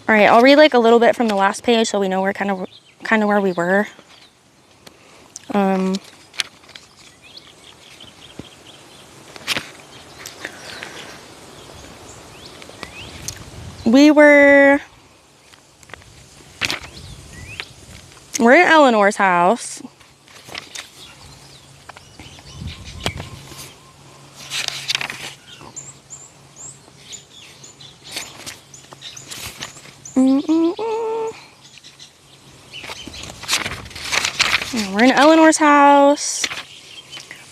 All right, I'll read like a little bit from the last page so we know we're kind of where we were. We're in Eleanor's house. We're in Eleanor's house.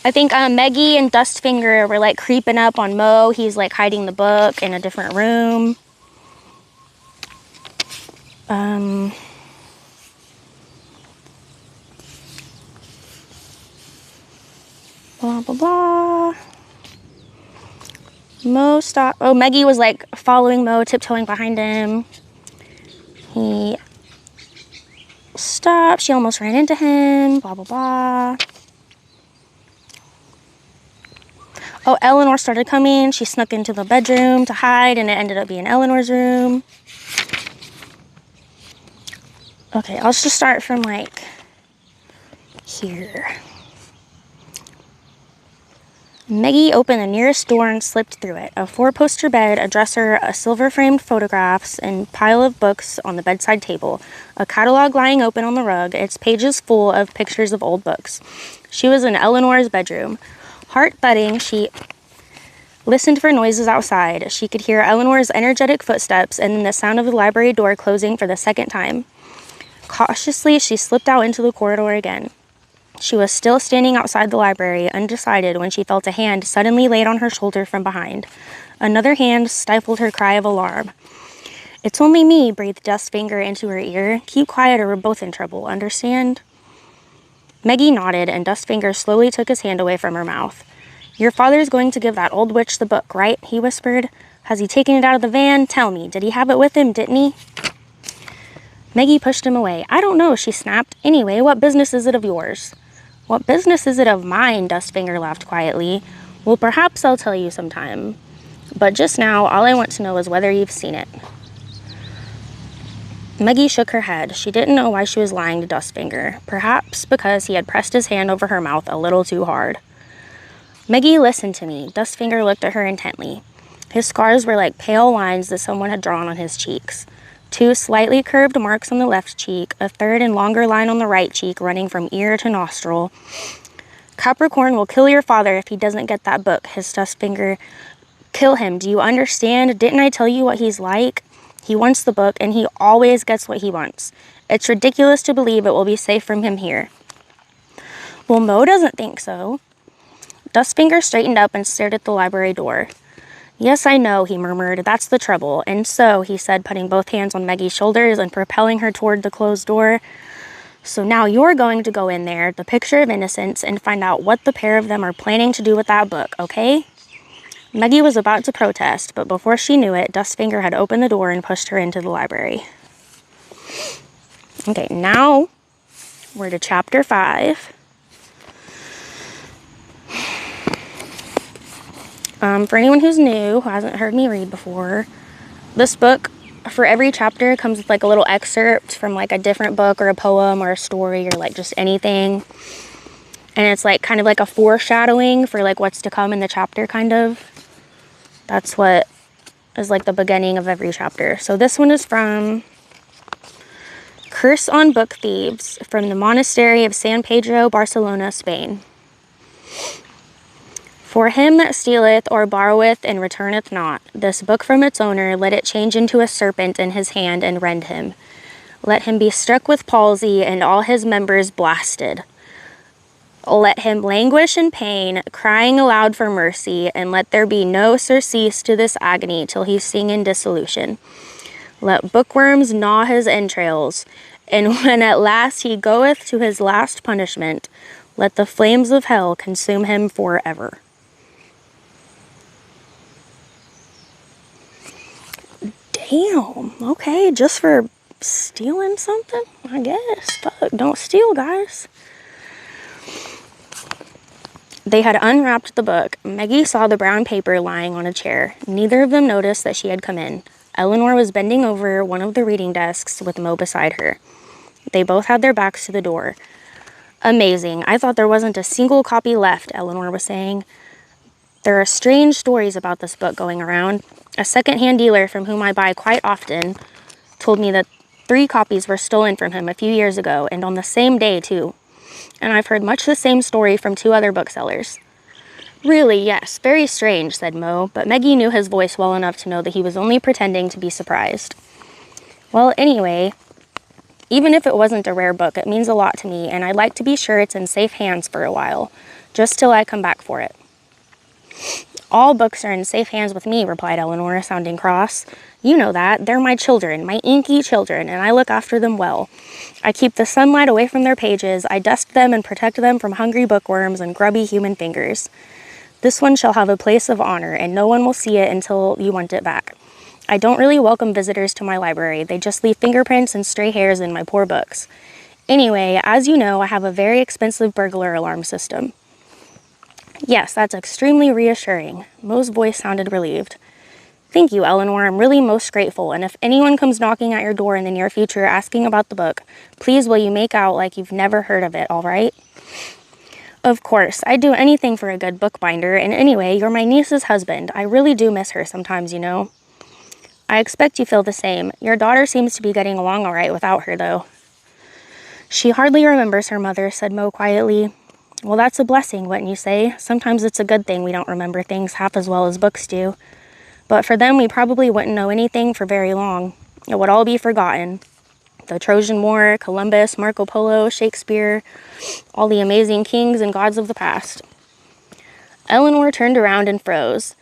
I think Maggie and Dustfinger were like creeping up on Mo. He's like hiding the book in a different room. Blah, blah, blah. Mo stopped. Oh, Maggie was like following Mo, tiptoeing behind him. He stopped. She almost ran into him. Blah, blah, blah. Oh, Eleanor started coming. She snuck into the bedroom to hide, and it ended up being Eleanor's room. Okay, I'll just start from like here. Maggie opened the nearest door and slipped through it. A four-poster bed, a dresser, a silver-framed photographs, and pile of books on the bedside table. A catalog lying open on the rug, its pages full of pictures of old books. She was in Eleanor's bedroom. Heart thudding, she listened for noises outside. She could hear Eleanor's energetic footsteps and then the sound of the library door closing for the second time. Cautiously, she slipped out into the corridor again. She was still standing outside the library, undecided, when she felt a hand suddenly laid on her shoulder from behind. Another hand stifled her cry of alarm. "It's only me," breathed Dustfinger into her ear. "Keep quiet or we're both in trouble, understand?" Maggie nodded, and Dustfinger slowly took his hand away from her mouth. "Your father's going to give that old witch the book, right?" he whispered. "Has he taken it out of the van? Tell me, did he have it with him, didn't he?" Maggie pushed him away. "I don't know," she snapped. "Anyway, what business is it of yours?" "What business is it of mine?" Dustfinger laughed quietly. "Well, perhaps I'll tell you sometime. But just now, all I want to know is whether you've seen it." Maggie shook her head. She didn't know why she was lying to Dustfinger. Perhaps because he had pressed his hand over her mouth a little too hard. "Maggie, listen to me." Dustfinger looked at her intently. His scars were like pale lines that someone had drawn on his cheeks. 2 slightly curved marks on the left cheek, a third and longer line on the right cheek running from ear to nostril. "Capricorn will kill your father if he doesn't get that book," hissed Dustfinger. "Kill him, do you understand? Didn't I tell you what he's like? He wants the book, and he always gets what he wants. It's ridiculous to believe it will be safe from him here." "Well, Mo doesn't think so." Dustfinger straightened up and stared at the library door. "Yes, I know," he murmured. "That's the trouble. And so," he said, putting both hands on Maggie's shoulders and propelling her toward the closed door, "so now you're going to go in there, the picture of innocence, and find out what the pair of them are planning to do with that book, okay?" Maggie was about to protest, but before she knew it, Dustfinger had opened the door and pushed her into the library. Okay, now we're to chapter 5. For anyone who's new, who hasn't heard me read before, this book, for every chapter, comes with like a little excerpt from like a different book or a poem or a story or like just anything. And it's like kind of like a foreshadowing for like what's to come in the chapter, kind of. That's what is like the beginning of every chapter. So this one is from Curse on Book Thieves, from the Monastery of San Pedro, Barcelona, Spain. "For him that stealeth or borroweth and returneth not this book from its owner, let it change into a serpent in his hand and rend him. Let him be struck with palsy and all his members blasted. Let him languish in pain, crying aloud for mercy, and let there be no surcease to this agony till he sing in dissolution. Let bookworms gnaw his entrails, and when at last he goeth to his last punishment, let the flames of hell consume him forever." Damn, okay, just for stealing something, I guess. Fuck, don't steal, guys. They had unwrapped the book. Maggie saw the brown paper lying on a chair. Neither of them noticed that she had come in. Eleanor was bending over one of the reading desks with Mo beside her. They both had their backs to the door. Amazing. I thought there wasn't a single copy left, Eleanor was saying. There are strange stories about this book going around. A second-hand dealer from whom I buy quite often told me that 3 copies were stolen from him a few years ago, and on the same day, too. And I've heard much the same story from 2 other booksellers. Really, yes, very strange, said Mo, but Maggie knew his voice well enough to know that he was only pretending to be surprised. Well, anyway, even if it wasn't a rare book, it means a lot to me, and I'd like to be sure it's in safe hands for a while, just till I come back for it. All books are in safe hands with me, replied Eleanor, sounding cross. You know that. They're my children, my inky children, and I look after them well. I keep the sunlight away from their pages, I dust them and protect them from hungry bookworms and grubby human fingers. This one shall have a place of honor, and no one will see it until you want it back. I don't really welcome visitors to my library. They just leave fingerprints and stray hairs in my poor books. Anyway, as you know, I have a very expensive burglar alarm system. Yes, that's extremely reassuring. Mo's voice sounded relieved. Thank you, Eleanor. I'm really most grateful, and if anyone comes knocking at your door in the near future asking about the book, please will you make out like you've never heard of it, all right? Of course, I'd do anything for a good bookbinder, and anyway, you're my niece's husband. I really do miss her sometimes, you know. I expect you feel the same. Your daughter seems to be getting along all right without her, though. She hardly remembers her mother, said Mo quietly. Well, that's a blessing, wouldn't you say? Sometimes it's a good thing we don't remember things half as well as books do. But for them, we probably wouldn't know anything for very long. It would all be forgotten. The Trojan War, Columbus, Marco Polo, Shakespeare, all the amazing kings and gods of the past. Eleanor turned around and froze.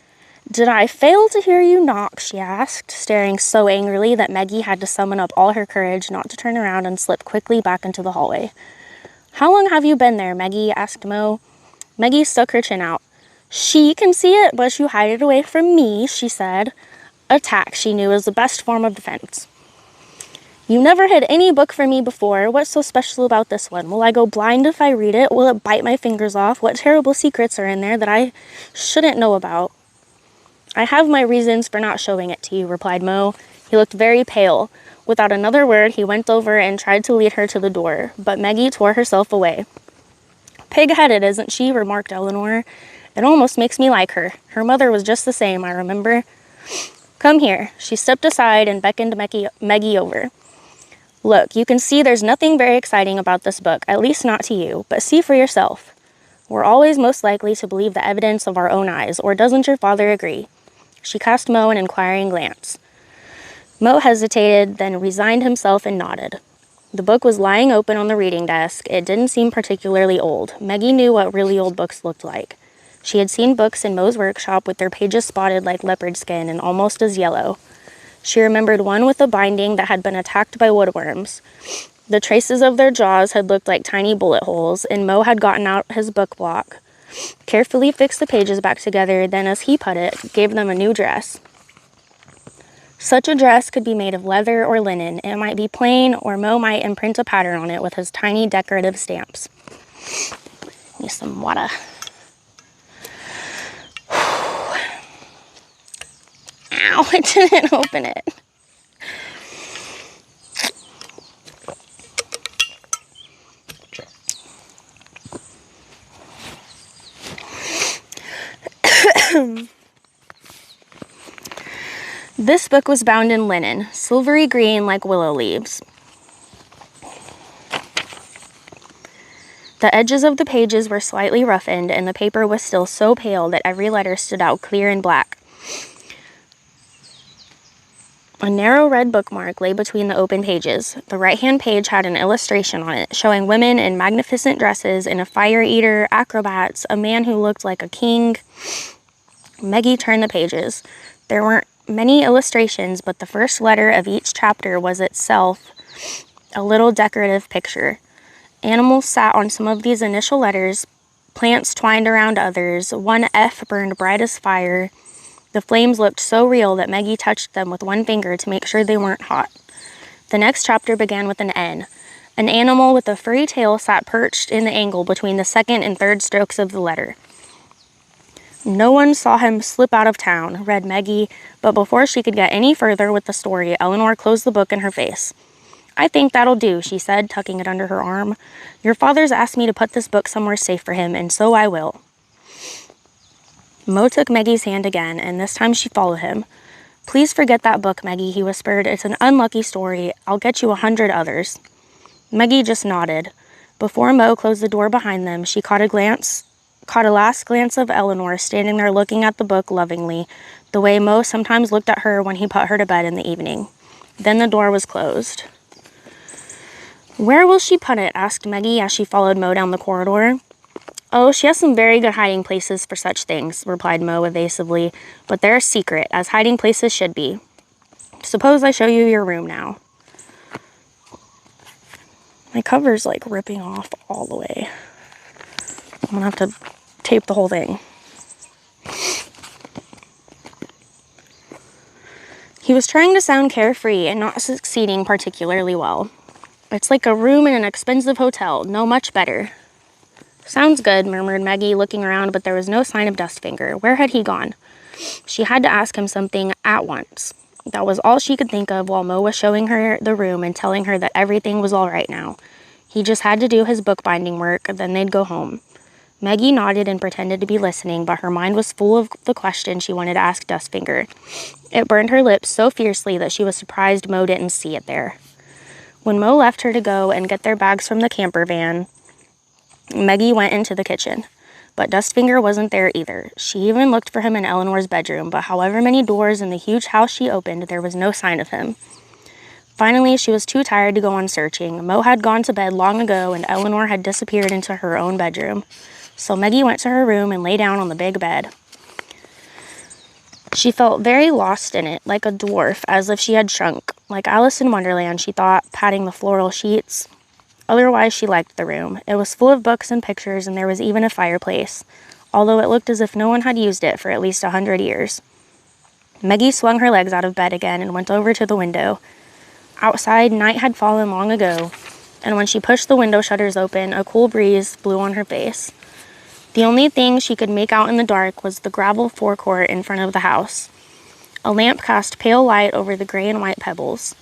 Did I fail to hear you knock? She asked, staring so angrily that Maggie had to summon up all her courage not to turn around and slip quickly back into the hallway. How long have you been there, Maggie? Asked Mo. Maggie stuck her chin out. She can see it, but you hide it away from me, she said. Attack, she knew, is the best form of defense. You never hid any book from me before. What's so special about this one? Will I go blind if I read it? Will it bite my fingers off? What terrible secrets are in there that I shouldn't know about? I have my reasons for not showing it to you, replied Mo. He looked very pale. Without another word, he went over and tried to lead her to the door, but Maggie tore herself away. Pig-headed, isn't she? Remarked Eleanor. It almost makes me like her. Her mother was just the same, I remember. Come here. She stepped aside and beckoned Maggie over. Look, you can see there's nothing very exciting about this book, at least not to you, but see for yourself. We're always most likely to believe the evidence of our own eyes, or doesn't your father agree? She cast Mo an inquiring glance. Mo hesitated, then resigned himself and nodded. The book was lying open on the reading desk. It didn't seem particularly old. Maggie knew what really old books looked like. She had seen books in Mo's workshop with their pages spotted like leopard skin and almost as yellow. She remembered one with a binding that had been attacked by woodworms. The traces of their jaws had looked like tiny bullet holes, and Mo had gotten out his book block, carefully fixed the pages back together, then, as he put it, gave them a new dress. Such a dress could be made of leather or linen. It might be plain, or Mo might imprint a pattern on it with his tiny decorative stamps. Need some water. Ow, I didn't open it. This book was bound in linen, silvery green like willow leaves. The edges of the pages were slightly roughened, and the paper was still so pale that every letter stood out clear and black. A narrow red bookmark lay between the open pages. The right-hand page had an illustration on it, showing women in magnificent dresses and a fire eater, acrobats, a man who looked like a king. Maggie turned the pages. There weren't many illustrations, but the first letter of each chapter was itself a little decorative picture. Animals sat on some of these initial letters, plants twined around others, one F burned bright as fire. The flames looked so real that Maggie touched them with one finger to make sure they weren't hot. The next chapter began with an N. An animal with a furry tail sat perched in the angle between the second and third strokes of the letter. No one saw him slip out of town, read Maggie, but before she could get any further with the story, Eleanor closed the book in her face. I think that'll do, she said, tucking it under her arm. Your father's asked me to put this book somewhere safe for him, and so I will. Mo took Maggie's hand again, and this time she followed him. Please forget that book, Maggie, he whispered. It's an unlucky story. I'll get you 100 others. Maggie just nodded. Before Mo closed the door behind them, she caught a last glance of Eleanor standing there looking at the book lovingly, the way Mo sometimes looked at her when he put her to bed in the evening. Then the door was closed. Where will she put it? Asked Maggie as she followed Mo down the corridor. Oh, she has some very good hiding places for such things, replied Mo evasively, but they're a secret, as hiding places should be. Suppose I show you your room now. My cover's like ripping off all the way. I'm gonna have to tape the whole thing. He was trying to sound carefree and not succeeding particularly well. It's like a room in an expensive hotel, no much better. Sounds good, murmured Maggie, looking around, but there was no sign of Dustfinger. Where had he gone? She had to ask him something at once. That was all she could think of while Mo was showing her the room and telling her that everything was all right now. He just had to do his bookbinding work, then they'd go home. Maggie nodded and pretended to be listening, but her mind was full of the question she wanted to ask Dustfinger. It burned her lips so fiercely that she was surprised Mo didn't see it there. When Mo left her to go and get their bags from the camper van, Maggie went into the kitchen. But Dustfinger wasn't there either. She even looked for him in Eleanor's bedroom, but however many doors in the huge house she opened, there was no sign of him. Finally, she was too tired to go on searching. Mo had gone to bed long ago, and Eleanor had disappeared into her own bedroom. So Maggie went to her room and lay down on the big bed. She felt very lost in it, like a dwarf, as if she had shrunk. Like Alice in Wonderland, she thought, patting the floral sheets. Otherwise, she liked the room. It was full of books and pictures, and there was even a fireplace, although it looked as if no one had used it for at least 100 years. Maggie swung her legs out of bed again and went over to the window. Outside, night had fallen long ago, and when she pushed the window shutters open, a cool breeze blew on her face. The only thing she could make out in the dark was the gravel forecourt in front of the house. A lamp cast pale light over the gray and white pebbles.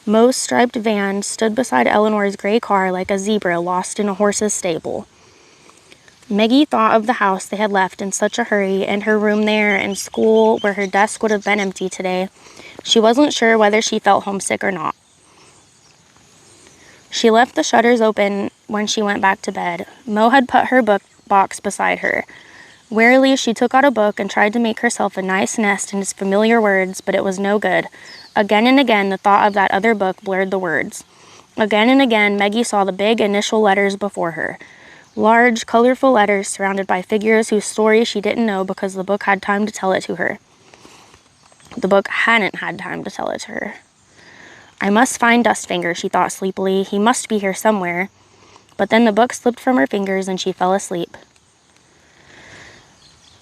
Mo's striped van stood beside Eleanor's gray car like a zebra lost in a horse's stable. Maggie thought of the house they had left in such a hurry, and her room there, and school where her desk would have been empty today. She wasn't sure whether she felt homesick or not. She left the shutters open when she went back to bed. Mo had put her book box beside her. Wearily, she took out a book and tried to make herself a nice nest in its familiar words, but it was no good. Again and again, the thought of that other book blurred the words. Again and again, Maggie saw the big initial letters before her. Large, colorful letters surrounded by figures whose story she didn't know because the book had time to tell it to her. The book hadn't had time to tell it to her. I must find Dustfinger, she thought sleepily. He must be here somewhere. But then the book slipped from her fingers and she fell asleep.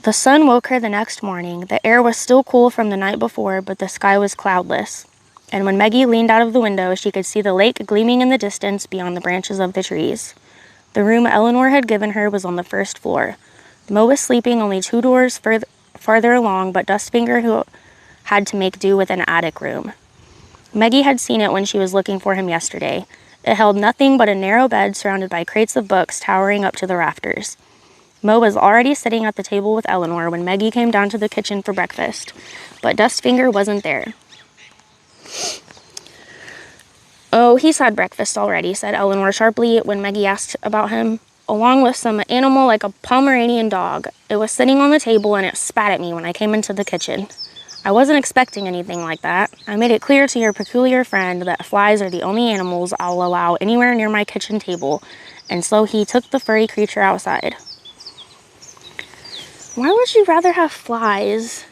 The sun woke her the next morning. The air was still cool from the night before, but the sky was cloudless. And when Maggie leaned out of the window, she could see the lake gleaming in the distance beyond the branches of the trees. The room Eleanor had given her was on the first floor. Mo was sleeping only 2 doors farther along, but Dustfinger who had to make do with an attic room. Maggie had seen it when she was looking for him yesterday. It held nothing but a narrow bed surrounded by crates of books towering up to the rafters. Mo was already sitting at the table with Eleanor when Maggie came down to the kitchen for breakfast, but Dustfinger wasn't there. Oh, he's had breakfast already, said Eleanor sharply when Maggie asked about him, along with some animal like a Pomeranian dog. It was sitting on the table and it spat at me when I came into the kitchen. I wasn't expecting anything like that. I made it clear to your peculiar friend that flies are the only animals I'll allow anywhere near my kitchen table, and so he took the furry creature outside. Why would you rather have flies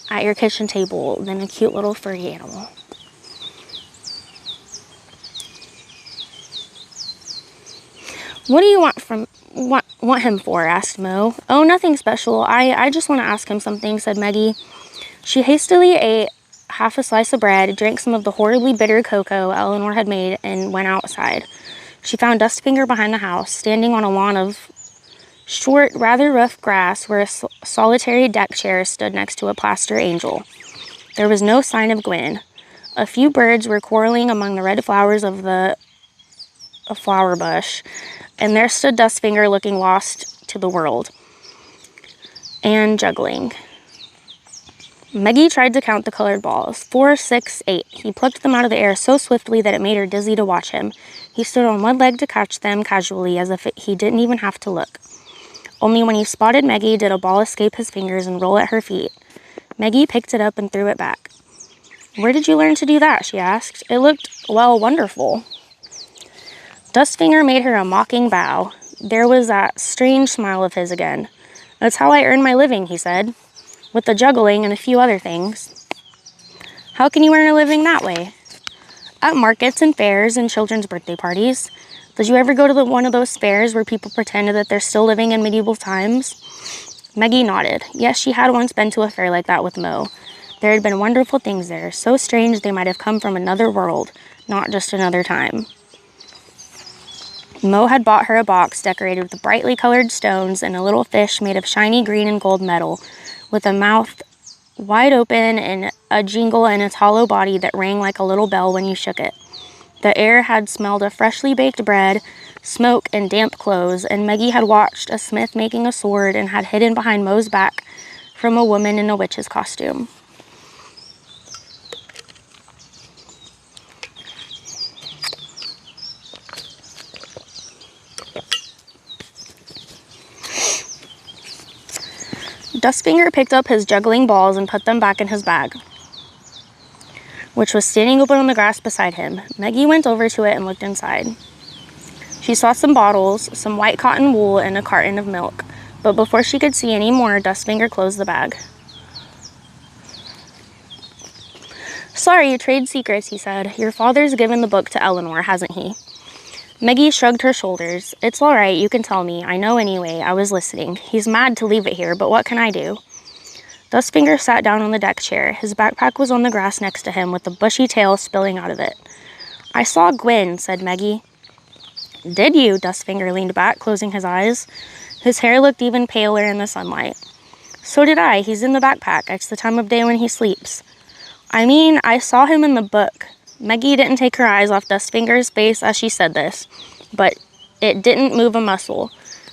at your kitchen table than a cute little furry animal? What do you want him for? Asked Mo. Oh, nothing special. I just want to ask him something, said Maggie. She hastily ate half a slice of bread, drank some of the horribly bitter cocoa Eleanor had made, and went outside. She found Dustfinger behind the house, standing on a lawn of short, rather rough grass where a solitary deck chair stood next to a plaster angel. There was no sign of Gwen. A few birds were quarreling among the red flowers of a flower bush, and there stood Dustfinger looking lost to the world and juggling. Meggie tried to count the colored balls. 4, 6, 8. He plucked them out of the air so swiftly that it made her dizzy to watch him. He stood on one leg to catch them casually, as if he didn't even have to look. Only when he spotted Meggie did a ball escape his fingers and roll at her feet. Meggie picked it up and threw it back. "Where did you learn to do that?" she asked. "It looked, well, wonderful." Dustfinger made her a mocking bow. There was that strange smile of his again. "That's how I earn my living," he said, "with the juggling and a few other things." "How can you earn a living that way?" "At markets and fairs and children's birthday parties." "Did you ever go to one of those fairs where people pretended that they're still living in medieval times?" Meggie nodded. Yes, she had once been to a fair like that with Mo. There had been wonderful things there, so strange they might have come from another world, not just another time. Mo had bought her a box decorated with brightly colored stones and a little fish made of shiny green and gold metal, with a mouth wide open and a jingle in its hollow body that rang like a little bell when you shook it. The air had smelled of freshly baked bread, smoke, and damp clothes, and Meggie had watched a smith making a sword and had hidden behind Mo's back from a woman in a witch's costume. Dustfinger picked up his juggling balls and put them back in his bag, which was standing open on the grass beside him. Meggie went over to it and looked inside. She saw some bottles, some white cotton wool, and a carton of milk. But before she could see any more, Dustfinger closed the bag. "Sorry, trade secrets," he said. "Your father's given the book to Eleanor, hasn't he?" Meggie shrugged her shoulders. "It's all right, you can tell me. I know anyway. I was listening. He's mad to leave it here, but what can I do?" Dustfinger sat down on the deck chair. His backpack was on the grass next to him, with a bushy tail spilling out of it. "I saw Gwen," said Meggie. "Did you?" Dustfinger leaned back, closing his eyes. His hair looked even paler in the sunlight. "So did I. He's in the backpack. It's the time of day when he sleeps." "I mean, I saw him in the book." Meggie didn't take her eyes off Dustfinger's face as she said this, but it didn't move a muscle.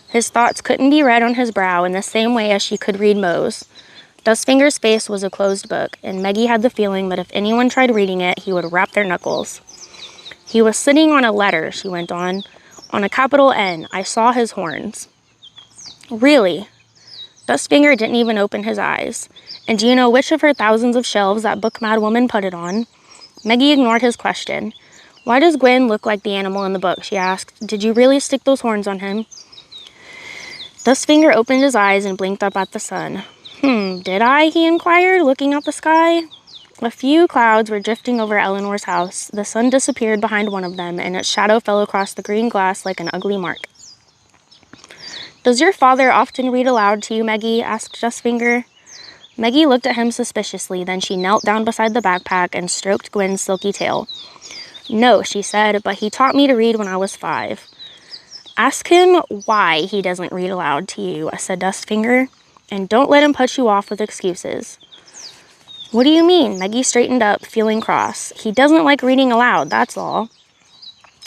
His thoughts couldn't be read on his brow in the same way as she could read Mo's. Dustfinger's face was a closed book, and Meggie had the feeling that if anyone tried reading it, he would rap their knuckles. "He was sitting on a letter," she went on a capital N. "I saw his horns." "Really?" Dustfinger didn't even open his eyes. "And do you know which of her thousands of shelves that book-mad woman put it on?" Meggie ignored his question. "Why does Gwen look like the animal in the book?" she asked. "Did you really stick those horns on him?" Dustfinger opened his eyes and blinked up at the sun. Did I?" he inquired, looking at the sky. A few clouds were drifting over Eleanor's house. The sun disappeared behind one of them, and its shadow fell across the green glass like an ugly mark. "Does your father often read aloud to you, Meggie?" asked Dustfinger. Meggie looked at him suspiciously, then she knelt down beside the backpack and stroked Gwen's silky tail. "No," she said, "but he taught me to read when I was 5. "Ask him why he doesn't read aloud to you," said Dustfinger, "and don't let him put you off with excuses." "What do you mean?" Meggie straightened up, feeling cross. "He doesn't like reading aloud, that's all."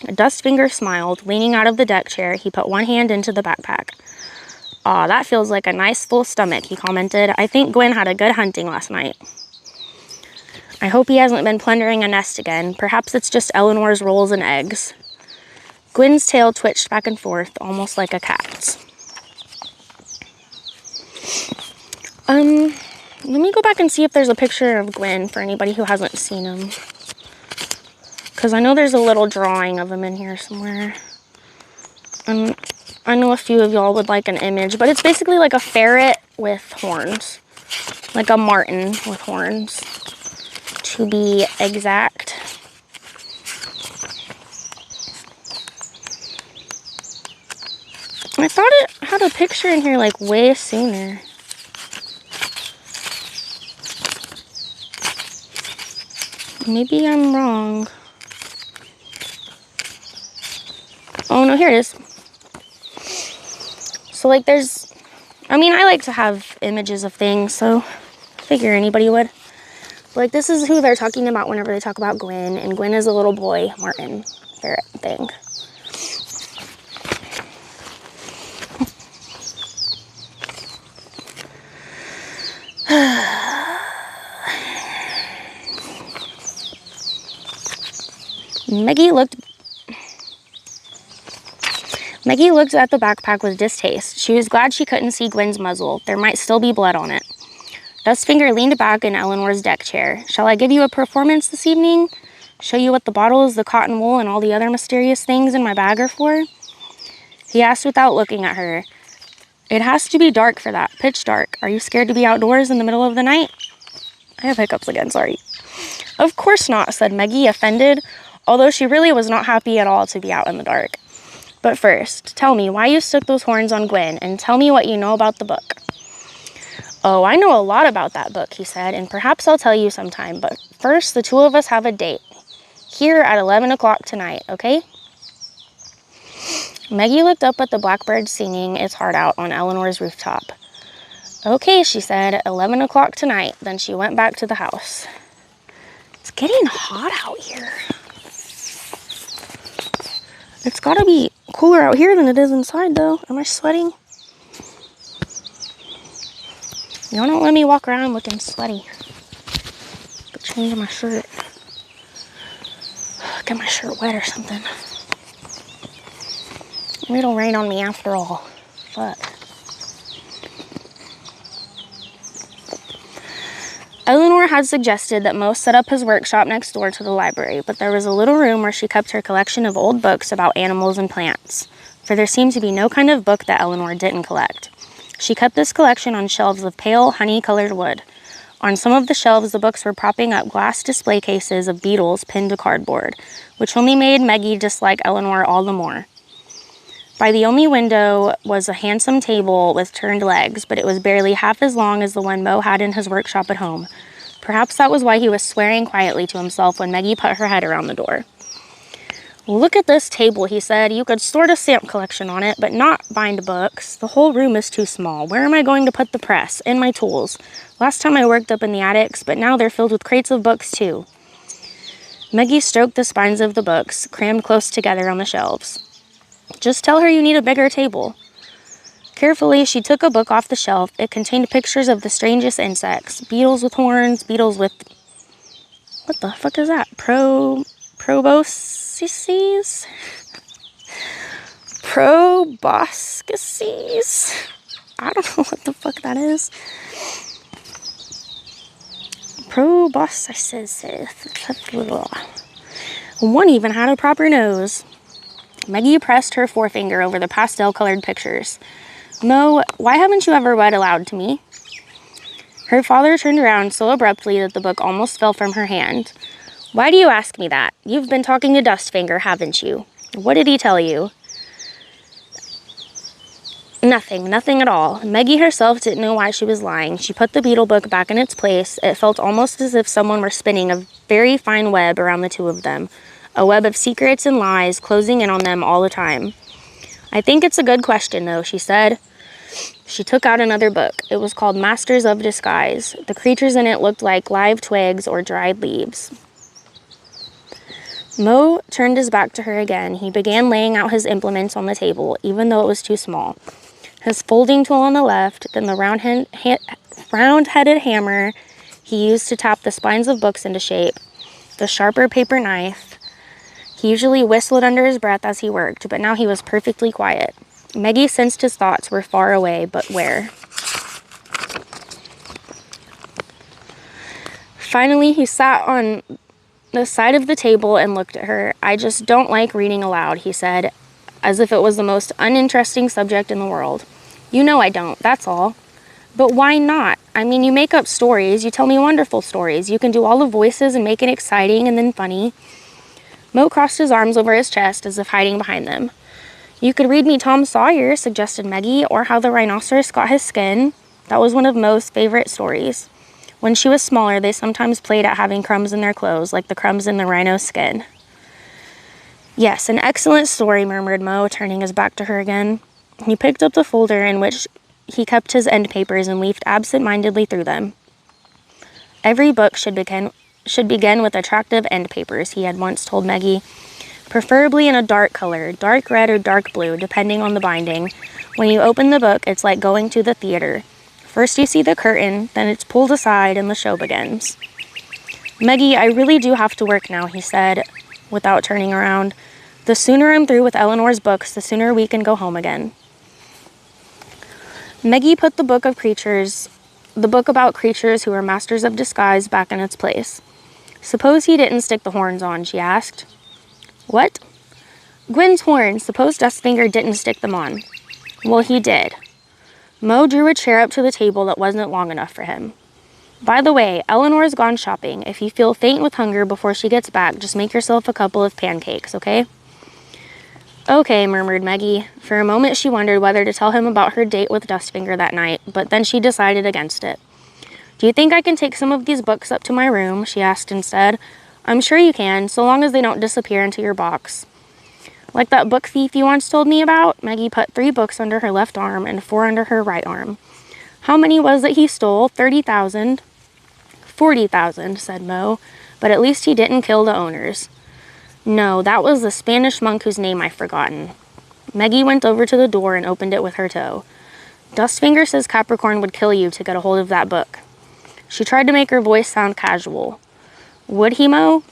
Dustfinger smiled. Leaning out of the deck chair, he put one hand into the backpack. "Aw, that feels like a nice full stomach," he commented. "I think Gwen had a good hunting last night." "I hope he hasn't been plundering a nest again. Perhaps it's just Eleanor's rolls and eggs." Gwen's tail twitched back and forth, almost like a cat's. Let me go back and see if there's a picture of Gwen for anybody who hasn't seen him. Because I know there's a little drawing of him in here somewhere. I know a few of y'all would like an image, but it's basically like a ferret with horns. Like a marten with horns, to be exact. I thought it had a picture in here like way sooner. Maybe I'm wrong. Oh no, here it is. So, like, I mean, I like to have images of things, so I figure anybody would. Like, this is who they're talking about whenever they talk about Gwen, and Gwen is a little boy, Martin, ferret thing. Maggie looked at the backpack with distaste. She was glad she couldn't see Gwen's muzzle. There might still be blood on it. Dustfinger leaned back in Eleanor's deck chair. Shall I give you a performance this evening? Show you what the bottles, the cotton wool, and all the other mysterious things in my bag are for? He asked without looking at her. It has to be dark for that, pitch dark. Are you scared to be outdoors in the middle of the night? I have hiccups again, sorry. Of course not, said Maggie, offended, although she really was not happy at all to be out in the dark. But first, tell me why you stuck those horns on Gwen, and tell me what you know about the book. Oh, I know a lot about that book, he said, and perhaps I'll tell you sometime, but first the two of us have a date. Here at 11 o'clock tonight, okay? Maggie looked up at the blackbird singing its heart out on Eleanor's rooftop. Okay, she said, 11 o'clock tonight. Then she went back to the house. It's getting hot out here. It's gotta be cooler out here than it is inside, though. Am I sweating? Y'all don't let me walk around looking sweaty. But change my shirt. Get my shirt wet or something. It'll rain on me after all. Fuck. Eleanor had suggested that Mo set up his workshop next door to the library, but there was a little room where she kept her collection of old books about animals and plants, for there seemed to be no kind of book that Eleanor didn't collect. She kept this collection on shelves of pale, honey-colored wood. On some of the shelves, the books were propping up glass display cases of beetles pinned to cardboard, which only made Maggie dislike Eleanor all the more. By the only window was a handsome table with turned legs, but it was barely half as long as the one Mo had in his workshop at home. Perhaps that was why he was swearing quietly to himself when Maggie put her head around the door. Look at this table, he said. You could sort a stamp collection on it, but not bind books. The whole room is too small. Where am I going to put the press and my tools? Last time I worked up in the attics, but now they're filled with crates of books too. Maggie stroked the spines of the books, crammed close together on the shelves. Just tell her you need a bigger table. Carefully, she took a book off the shelf. It contained pictures of the strangest insects. Beetles with horns, beetles with... What the fuck is that? Proboscises? Proboscises? I don't know what the fuck that is. Proboscises. One even had a proper nose. Maggie pressed her forefinger over the pastel-colored pictures. Mo, why haven't you ever read aloud to me? Her father turned around so abruptly that the book almost fell from her hand. Why do you ask me that? You've been talking to Dustfinger, haven't you? What did he tell you? Nothing at all. Maggie herself didn't know why she was lying. She put the beetle book back in its place. It felt almost as if someone were spinning a very fine web around the two of them. A web of secrets and lies closing in on them all the time. I think it's a good question, though, she said. She took out another book. It was called Masters of Disguise. The creatures in it looked like live twigs or dried leaves. Mo turned his back to her again. He began laying out his implements on the table, even though it was too small. His folding tool on the left, then the round-headed hammer he used to tap the spines of books into shape, the sharper paper knife. He usually whistled under his breath as he worked, but now he was perfectly quiet. Maggie sensed his thoughts were far away, but where? Finally, he sat on the side of the table and looked at her. I just don't like reading aloud, he said, as if it was the most uninteresting subject in the world. You know I don't, that's all. But why not? I mean, you make up stories, you tell me wonderful stories. You can do all the voices and make it exciting and then funny. Mo crossed his arms over his chest as if hiding behind them. You could read me Tom Sawyer, suggested Maggie, or how the rhinoceros got his skin. That was one of Mo's favorite stories. When she was smaller, they sometimes played at having crumbs in their clothes, like the crumbs in the rhino's skin. Yes, an excellent story, murmured Mo, turning his back to her again. He picked up the folder in which he kept his end papers and leafed absent-mindedly through them. Every book should begin with attractive end papers, he had once told Maggie, preferably in a dark color, dark red or dark blue, depending on the binding. When you open the book, it's like going to the theater. First you see the curtain, then it's pulled aside and the show begins. Maggie, I really do have to work now, he said, without turning around. The sooner I'm through with Eleanor's books, the sooner we can go home again. Maggie put the book about creatures who were masters of disguise, back in its place. Suppose he didn't stick the horns on, she asked. What? Gwen's horns. Suppose Dustfinger didn't stick them on. Well, he did. Mo drew a chair up to the table that wasn't long enough for him. By the way, Eleanor's gone shopping. If you feel faint with hunger before she gets back, just make yourself a couple of pancakes, okay? Okay, murmured Maggie. For a moment she wondered whether to tell him about her date with Dustfinger that night, but then she decided against it. Do you think I can take some of these books up to my room? She asked instead. I'm sure you can, so long as they don't disappear into your box. Like that book thief you once told me about? Maggie put 3 books under her left arm and 4 under her right arm. How many was it he stole? 30,000? 40,000, said Mo, but at least he didn't kill the owners. No, that was the Spanish monk whose name I've forgotten. Maggie went over to the door and opened it with her toe. Dustfinger says Capricorn would kill you to get a hold of that book. She tried to make her voice sound casual. Would he, Mo?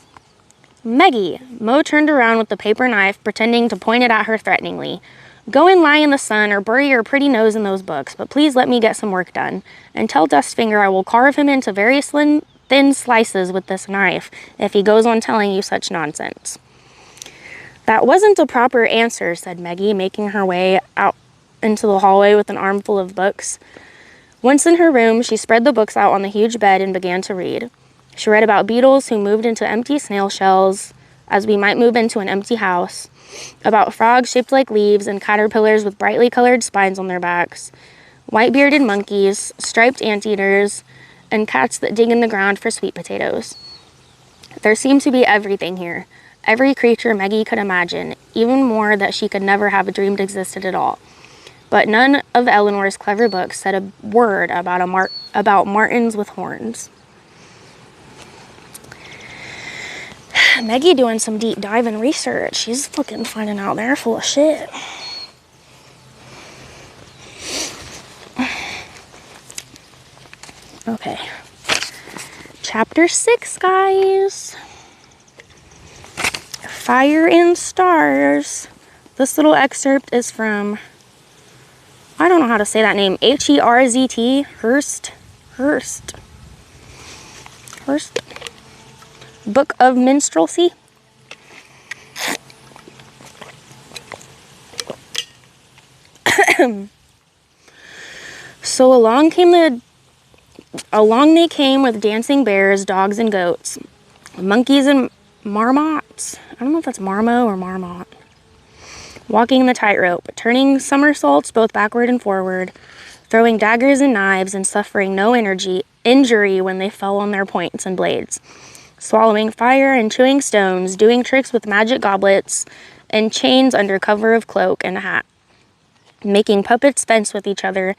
Maggie! Mo turned around with the paper knife, pretending to point it at her threateningly. Go and lie in the sun or bury your pretty nose in those books, but please let me get some work done. And tell Dustfinger I will carve him into very thin slices with this knife if he goes on telling you such nonsense. That wasn't a proper answer, said Maggie, making her way out into the hallway with an armful of books. Once in her room, she spread the books out on the huge bed and began to read. She read about beetles who moved into empty snail shells, as we might move into an empty house, about frogs shaped like leaves and caterpillars with brightly colored spines on their backs, white-bearded monkeys, striped anteaters, and cats that dig in the ground for sweet potatoes. There seemed to be everything here, every creature Maggie could imagine, even more that she could never have dreamed existed at all. But none of Eleanor's clever books said a word about martins with horns. Maggie doing some deep diving research. She's fucking finding out they're full of shit. Okay. Chapter 6, guys. Fire and Stars. This little excerpt is from, I don't know how to say that name, Herzt, Hurst. Book of Minstrelsy. So along they came with dancing bears, dogs, and goats, monkeys and marmots. I don't know if that's marmot or marmot. Walking the tightrope, turning somersaults both backward and forward, throwing daggers and knives and suffering no injury when they fell on their points and blades, swallowing fire and chewing stones, doing tricks with magic goblets and chains under cover of cloak and hat, making puppets fence with each other,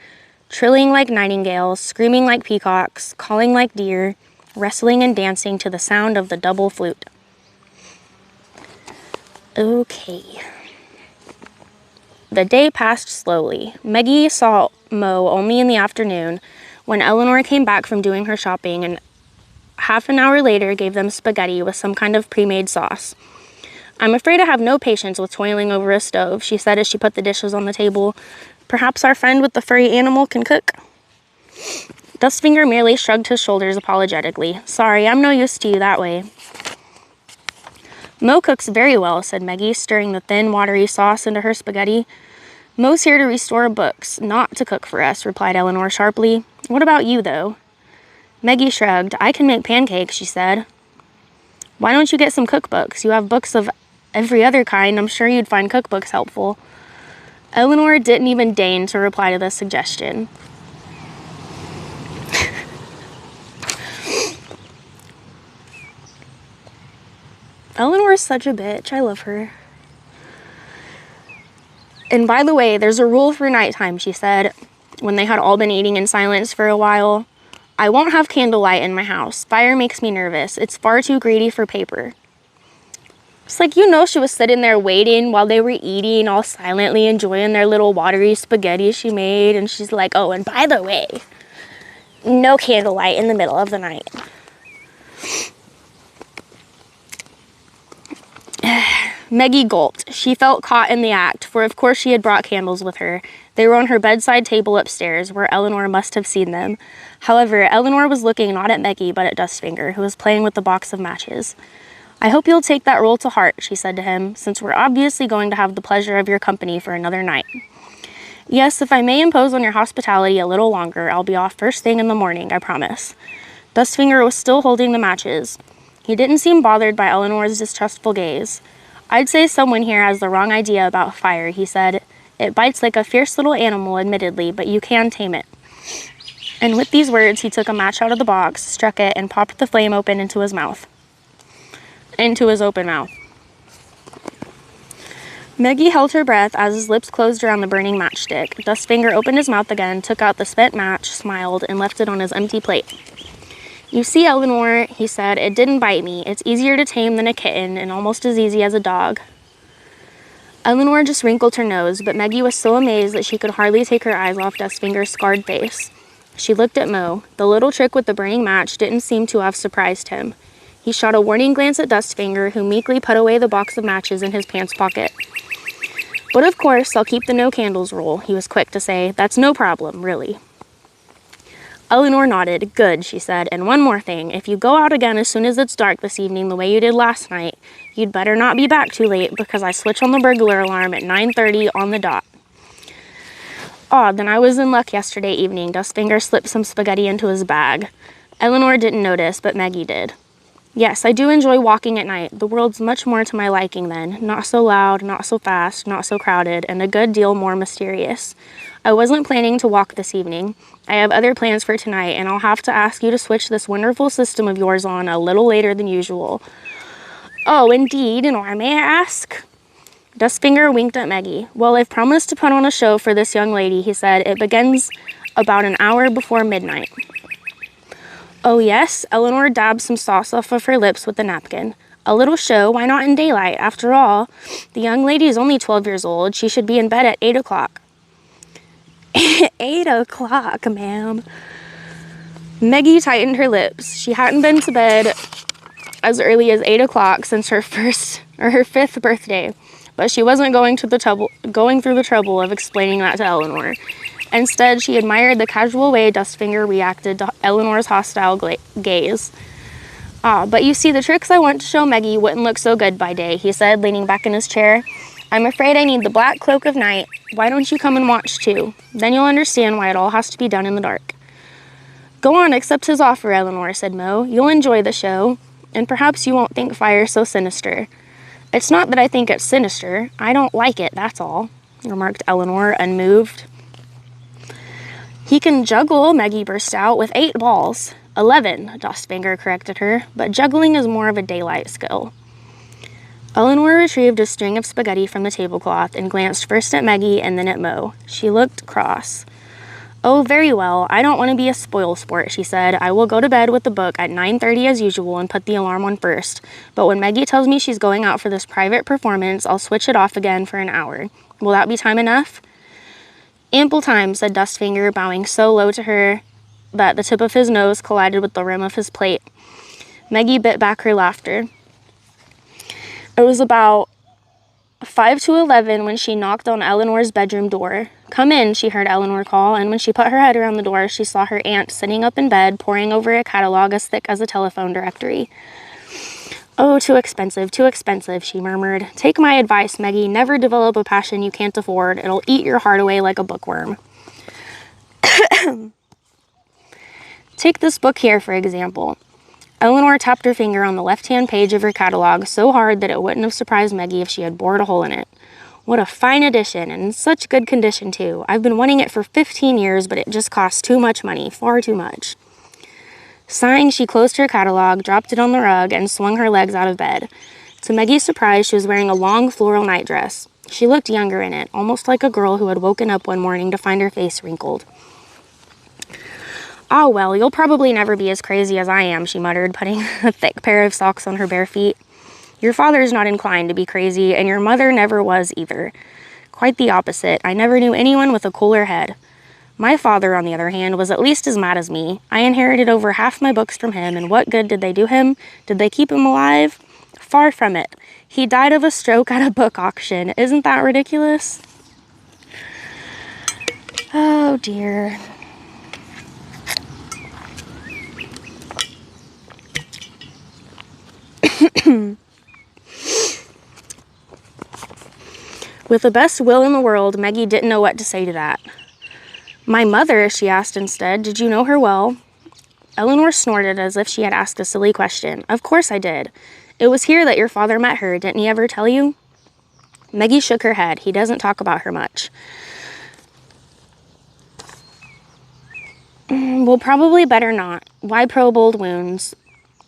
trilling like nightingales, screaming like peacocks, calling like deer, wrestling and dancing to the sound of the double flute. Okay. The day passed slowly. Maggie saw Mo only in the afternoon when Eleanor came back from doing her shopping, and half an hour later gave them spaghetti with some kind of pre-made sauce. I'm afraid I have no patience with toiling over a stove, she said as she put the dishes on the table. Perhaps our friend with the furry animal can cook? Dustfinger merely shrugged his shoulders apologetically. Sorry, I'm no use to you that way. Mo cooks very well, said Maggie, stirring the thin, watery sauce into her spaghetti. Mo's here to restore books, not to cook for us, replied Eleanor sharply. What about you, though? Maggie shrugged. I can make pancakes, she said. Why don't you get some cookbooks? You have books of every other kind. I'm sure you'd find cookbooks helpful. Eleanor didn't even deign to reply to this suggestion. Eleanor is such a bitch. I love her. And by the way, there's a rule for nighttime, she said, when they had all been eating in silence for a while. I won't have candlelight in my house. Fire makes me nervous. It's far too greedy for paper. It's like, she was sitting there waiting while they were eating, all silently enjoying their little watery spaghetti she made. And she's like, oh, and by the way, no candlelight in the middle of the night. Maggie gulped. She felt caught in the act, for of course she had brought candles with her. They were on her bedside table upstairs, where Eleanor must have seen them. However, Eleanor was looking not at Maggie, but at Dustfinger, who was playing with the box of matches. I hope you'll take that rule to heart, she said to him, since we're obviously going to have the pleasure of your company for another night. Yes, if I may impose on your hospitality a little longer, I'll be off first thing in the morning, I promise. Dustfinger was still holding the matches. He didn't seem bothered by Eleanor's distrustful gaze. I'd say someone here has the wrong idea about fire, he said. It bites like a fierce little animal, admittedly, but you can tame it. And with these words, he took a match out of the box, struck it, and popped the flame open into his mouth. Into his open mouth. Maggie held her breath as his lips closed around the burning matchstick. Dustfinger opened his mouth again, took out the spent match, smiled, and left it on his empty plate. You see, Eleanor, he said, it didn't bite me. It's easier to tame than a kitten, and almost as easy as a dog. Eleanor just wrinkled her nose, but Maggie was so amazed that she could hardly take her eyes off Dustfinger's scarred face. She looked at Mo. The little trick with the burning match didn't seem to have surprised him. He shot a warning glance at Dustfinger, who meekly put away the box of matches in his pants pocket. But of course, I'll keep the no candles rule, he was quick to say. That's no problem, really. Eleanor nodded. Good, she said. And one more thing. If you go out again as soon as it's dark this evening the way you did last night, you'd better not be back too late because I switch on the burglar alarm at 9:30 on the dot. Odd, then I was in luck yesterday evening. Dustfinger slipped some spaghetti into his bag. Eleanor didn't notice, but Maggie did. Yes, I do enjoy walking at night. The world's much more to my liking then. Not so loud, not so fast, not so crowded, and a good deal more mysterious. I wasn't planning to walk this evening. I have other plans for tonight, and I'll have to ask you to switch this wonderful system of yours on a little later than usual. Oh, indeed, and why may I ask? Dustfinger winked at Maggie. Well, I've promised to put on a show for this young lady, he said. It begins about an hour before midnight. Oh, yes? Eleanor dabbed some sauce off of her lips with a napkin. A little show? Why not in daylight? After all, the young lady is only 12 years old. She should be in bed at 8 o'clock. 8 o'clock, ma'am. Maggie tightened her lips. She hadn't been to bed as early as 8 o'clock since her fifth birthday, but she wasn't going through the trouble of explaining that to Eleanor. Instead, she admired the casual way Dustfinger reacted to Eleanor's hostile gaze. Ah, but you see, the tricks I want to show Maggie wouldn't look so good by day, he said, leaning back in his chair. I'm afraid I need the black cloak of night. Why don't you come and watch, too? Then you'll understand why it all has to be done in the dark. Go on, accept his offer, Eleanor, said Mo. You'll enjoy the show, and perhaps you won't think fire so sinister. It's not that I think it's sinister. I don't like it, that's all, remarked Eleanor, unmoved. He can juggle, Maggie burst out, with 8 balls. 11, Dustfinger corrected her, but juggling is more of a daylight skill. Eleanor retrieved a string of spaghetti from the tablecloth and glanced first at Maggie and then at Mo. She looked cross. Oh, very well. I don't want to be a spoil-sport, she said. I will go to bed with the book at 9:30 as usual and put the alarm on first. But when Maggie tells me she's going out for this private performance, I'll switch it off again for an hour. Will that be time enough? Ample time, said Dustfinger, bowing so low to her that the tip of his nose collided with the rim of his plate. Maggie bit back her laughter. It was about 5 to 11 when she knocked on Eleanor's bedroom door. Come in, she heard Eleanor call, and when she put her head around the door, she saw her aunt sitting up in bed, poring over a catalog as thick as a telephone directory. Oh, too expensive, she murmured. Take my advice, Maggie. Never develop a passion you can't afford. It'll eat your heart away like a bookworm. Take this book here, for example. Eleanor tapped her finger on the left-hand page of her catalog so hard that it wouldn't have surprised Maggie if she had bored a hole in it. What a fine edition, and in such good condition, too. I've been wanting it for 15 years, but it just costs too much money, far too much. Sighing, she closed her catalog, dropped it on the rug, and swung her legs out of bed. To Maggie's surprise, she was wearing a long floral nightdress. She looked younger in it, almost like a girl who had woken up one morning to find her face wrinkled. "Oh, well, you'll probably never be as crazy as I am," she muttered, putting a thick pair of socks on her bare feet. "Your father's not inclined to be crazy, and your mother never was either. Quite the opposite. I never knew anyone with a cooler head. My father, on the other hand, was at least as mad as me. I inherited over half my books from him, and what good did they do him? Did they keep him alive? Far from it. He died of a stroke at a book auction. Isn't that ridiculous?" Oh, dear. With the best will in the world, Maggie didn't know what to say to that. "My mother," she asked instead. "Did you know her well?" Eleanor snorted as if she had asked a silly question. "Of course I did. It was here that your father met her. Didn't he ever tell you?" Maggie shook her head. "He doesn't talk about her much." "Well, probably better not. Why probe old wounds?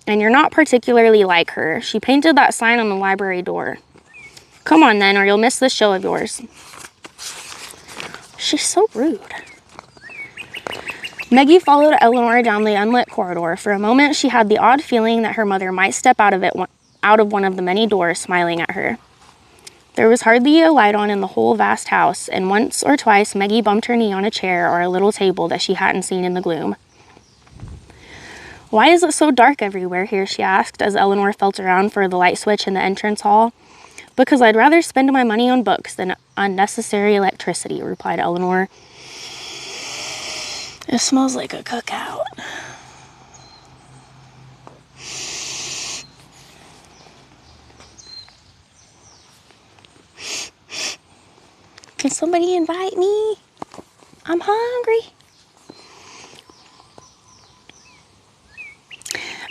And you're not particularly like her. She painted that sign on the library door. Come on then, or you'll miss this show of yours." She's so rude. Maggie followed Eleanor down the unlit corridor. For a moment, she had the odd feeling that her mother might step out of one of the many doors, smiling at her. There was hardly a light on in the whole vast house, and once or twice Maggie bumped her knee on a chair or a little table that she hadn't seen in the gloom. "Why is it so dark everywhere here?" she asked as Eleanor felt around for the light switch in the entrance hall. "Because I'd rather spend my money on books than unnecessary electricity," replied Eleanor. "It smells like a cookout." "Can somebody invite me? I'm hungry."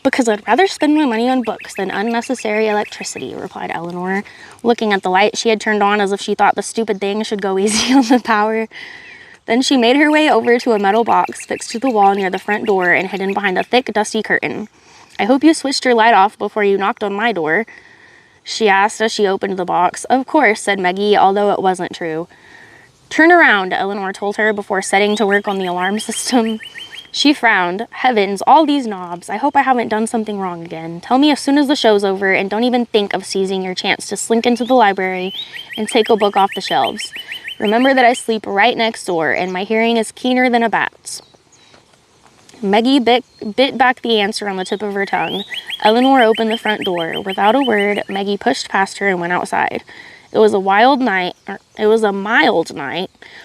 "Because I'd rather spend my money on books than unnecessary electricity," replied Eleanor, looking at the light she had turned on as if she thought the stupid thing should go easy on the power. Then she made her way over to a metal box fixed to the wall near the front door and hidden behind a thick, dusty curtain. "I hope you switched your light off before you knocked on my door," she asked as she opened the box. "Of course," said Maggie, although it wasn't true. "Turn around," Eleanor told her before setting to work on the alarm system. She frowned. "Heavens, all these knobs. I hope I haven't done something wrong again. Tell me as soon as the show's over, and don't even think of seizing your chance to slink into the library and take a book off the shelves. Remember that I sleep right next door, and my hearing is keener than a bat's." Maggie bit back the answer on the tip of her tongue. Eleanor opened the front door. Without a word, Maggie pushed past her and went outside. It was a mild night,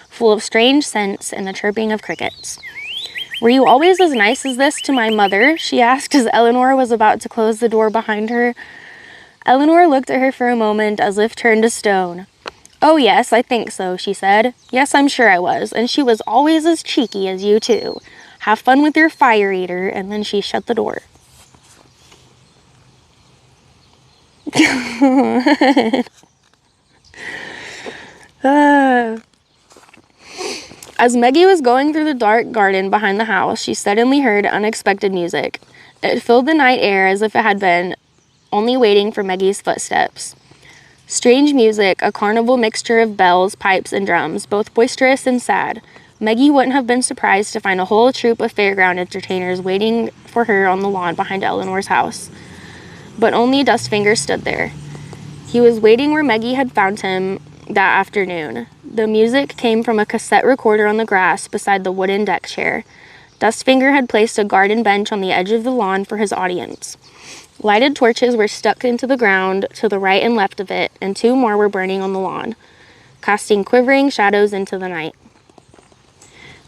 full of strange scents and the chirping of crickets. "Were you always as nice as this to my mother?" she asked as Eleanor was about to close the door behind her. Eleanor looked at her for a moment as if turned to stone. "Oh yes, I think so," she said. "Yes, I'm sure I was, and she was always as cheeky as you too. Have fun with your fire eater," and then she shut the door. As Maggie was going through the dark garden behind the house, she suddenly heard unexpected music. It filled the night air as if it had been only waiting for Maggie's footsteps. Strange music, a carnival mixture of bells, pipes, and drums, both boisterous and sad. Maggie wouldn't have been surprised to find a whole troop of fairground entertainers waiting for her on the lawn behind Eleanor's house. But only Dustfinger stood there. He was waiting where Maggie had found him that afternoon. The music came from a cassette recorder on the grass beside the wooden deck chair. Dustfinger had placed a garden bench on the edge of the lawn for his audience. Lighted torches were stuck into the ground to the right and left of it, and 2 more were burning on the lawn, casting quivering shadows into the night.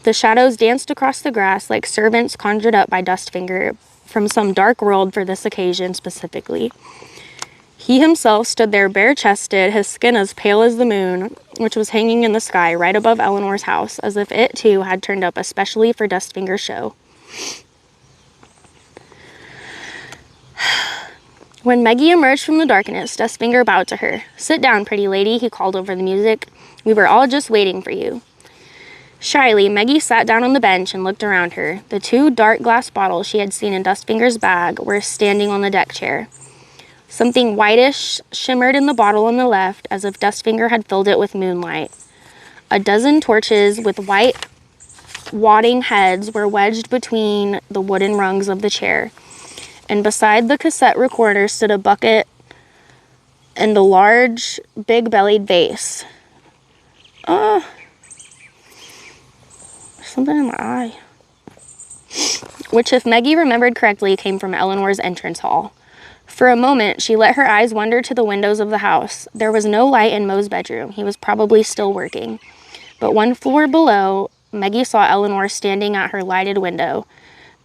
The shadows danced across the grass like servants conjured up by Dustfinger from some dark world for this occasion specifically. He himself stood there bare-chested, his skin as pale as the moon, which was hanging in the sky right above Eleanor's house, as if it, too, had turned up especially for Dustfinger's show. When Maggie emerged from the darkness, Dustfinger bowed to her. "Sit down, pretty lady," he called over the music. "We were all just waiting for you." Shyly, Maggie sat down on the bench and looked around her. The 2 dark glass bottles she had seen in Dustfinger's bag were standing on the deck chair. Something whitish shimmered in the bottle on the left, as if Dustfinger had filled it with moonlight. A dozen torches with white wadding heads were wedged between the wooden rungs of the chair, and beside the cassette recorder stood a bucket and a large, big-bellied vase. Something in my eye. Which, if Maggie remembered correctly, came from Eleanor's entrance hall. For a moment, she let her eyes wander to the windows of the house. There was no light in Moe's bedroom. He was probably still working. But one floor below, Maggie saw Eleanor standing at her lighted window.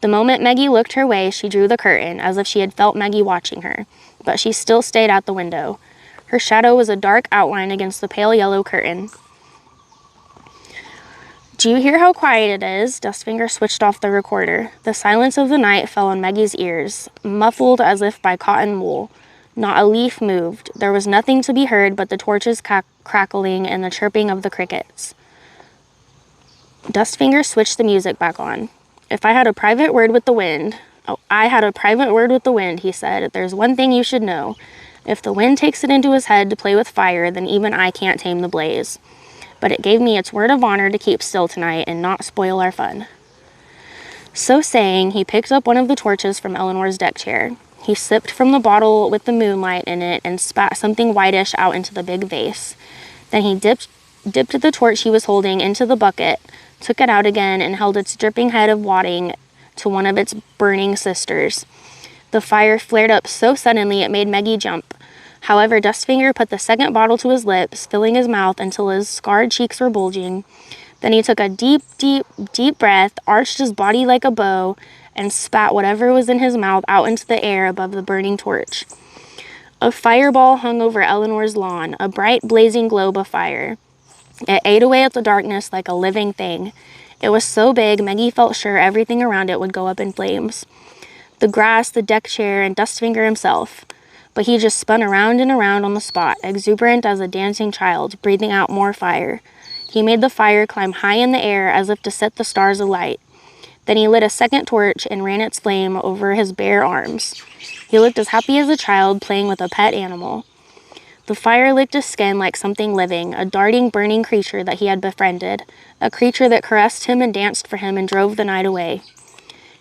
The moment Maggie looked her way, she drew the curtain, as if she had felt Maggie watching her. But she still stayed at the window. Her shadow was a dark outline against the pale yellow curtain. Do you hear how quiet it is? Dustfinger switched off the recorder. The silence of the night fell on Maggie's ears, muffled as if by cotton wool. Not a leaf moved. There was nothing to be heard but the torches crackling and the chirping of the crickets. Dustfinger switched the music back on. I had a private word with the wind, he said. There's one thing you should know. If the wind takes it into his head to play with fire, then even I can't tame the blaze. But it gave me its word of honor to keep still tonight and not spoil our fun. So saying, he picked up one of the torches from Eleanor's deck chair. He sipped from the bottle with the moonlight in it and spat something whitish out into the big vase. Then he dipped the torch he was holding into the bucket, took it out again, and held its dripping head of wadding to one of its burning sisters. The fire flared up so suddenly it made Maggie jump. However, Dustfinger put the second bottle to his lips, filling his mouth until his scarred cheeks were bulging. Then he took a deep, deep, deep breath, arched his body like a bow, and spat whatever was in his mouth out into the air above the burning torch. A fireball hung over Eleanor's lawn, a bright, blazing globe of fire. It ate away at the darkness like a living thing. It was so big, Maggie felt sure everything around it would go up in flames. The grass, the deck chair, and Dustfinger himself. But he just spun around and around on the spot, exuberant as a dancing child, breathing out more fire. He made the fire climb high in the air as if to set the stars alight. Then he lit a second torch and ran its flame over his bare arms. He looked as happy as a child playing with a pet animal. The fire licked his skin like something living, a darting, burning creature that he had befriended, a creature that caressed him and danced for him and drove the night away.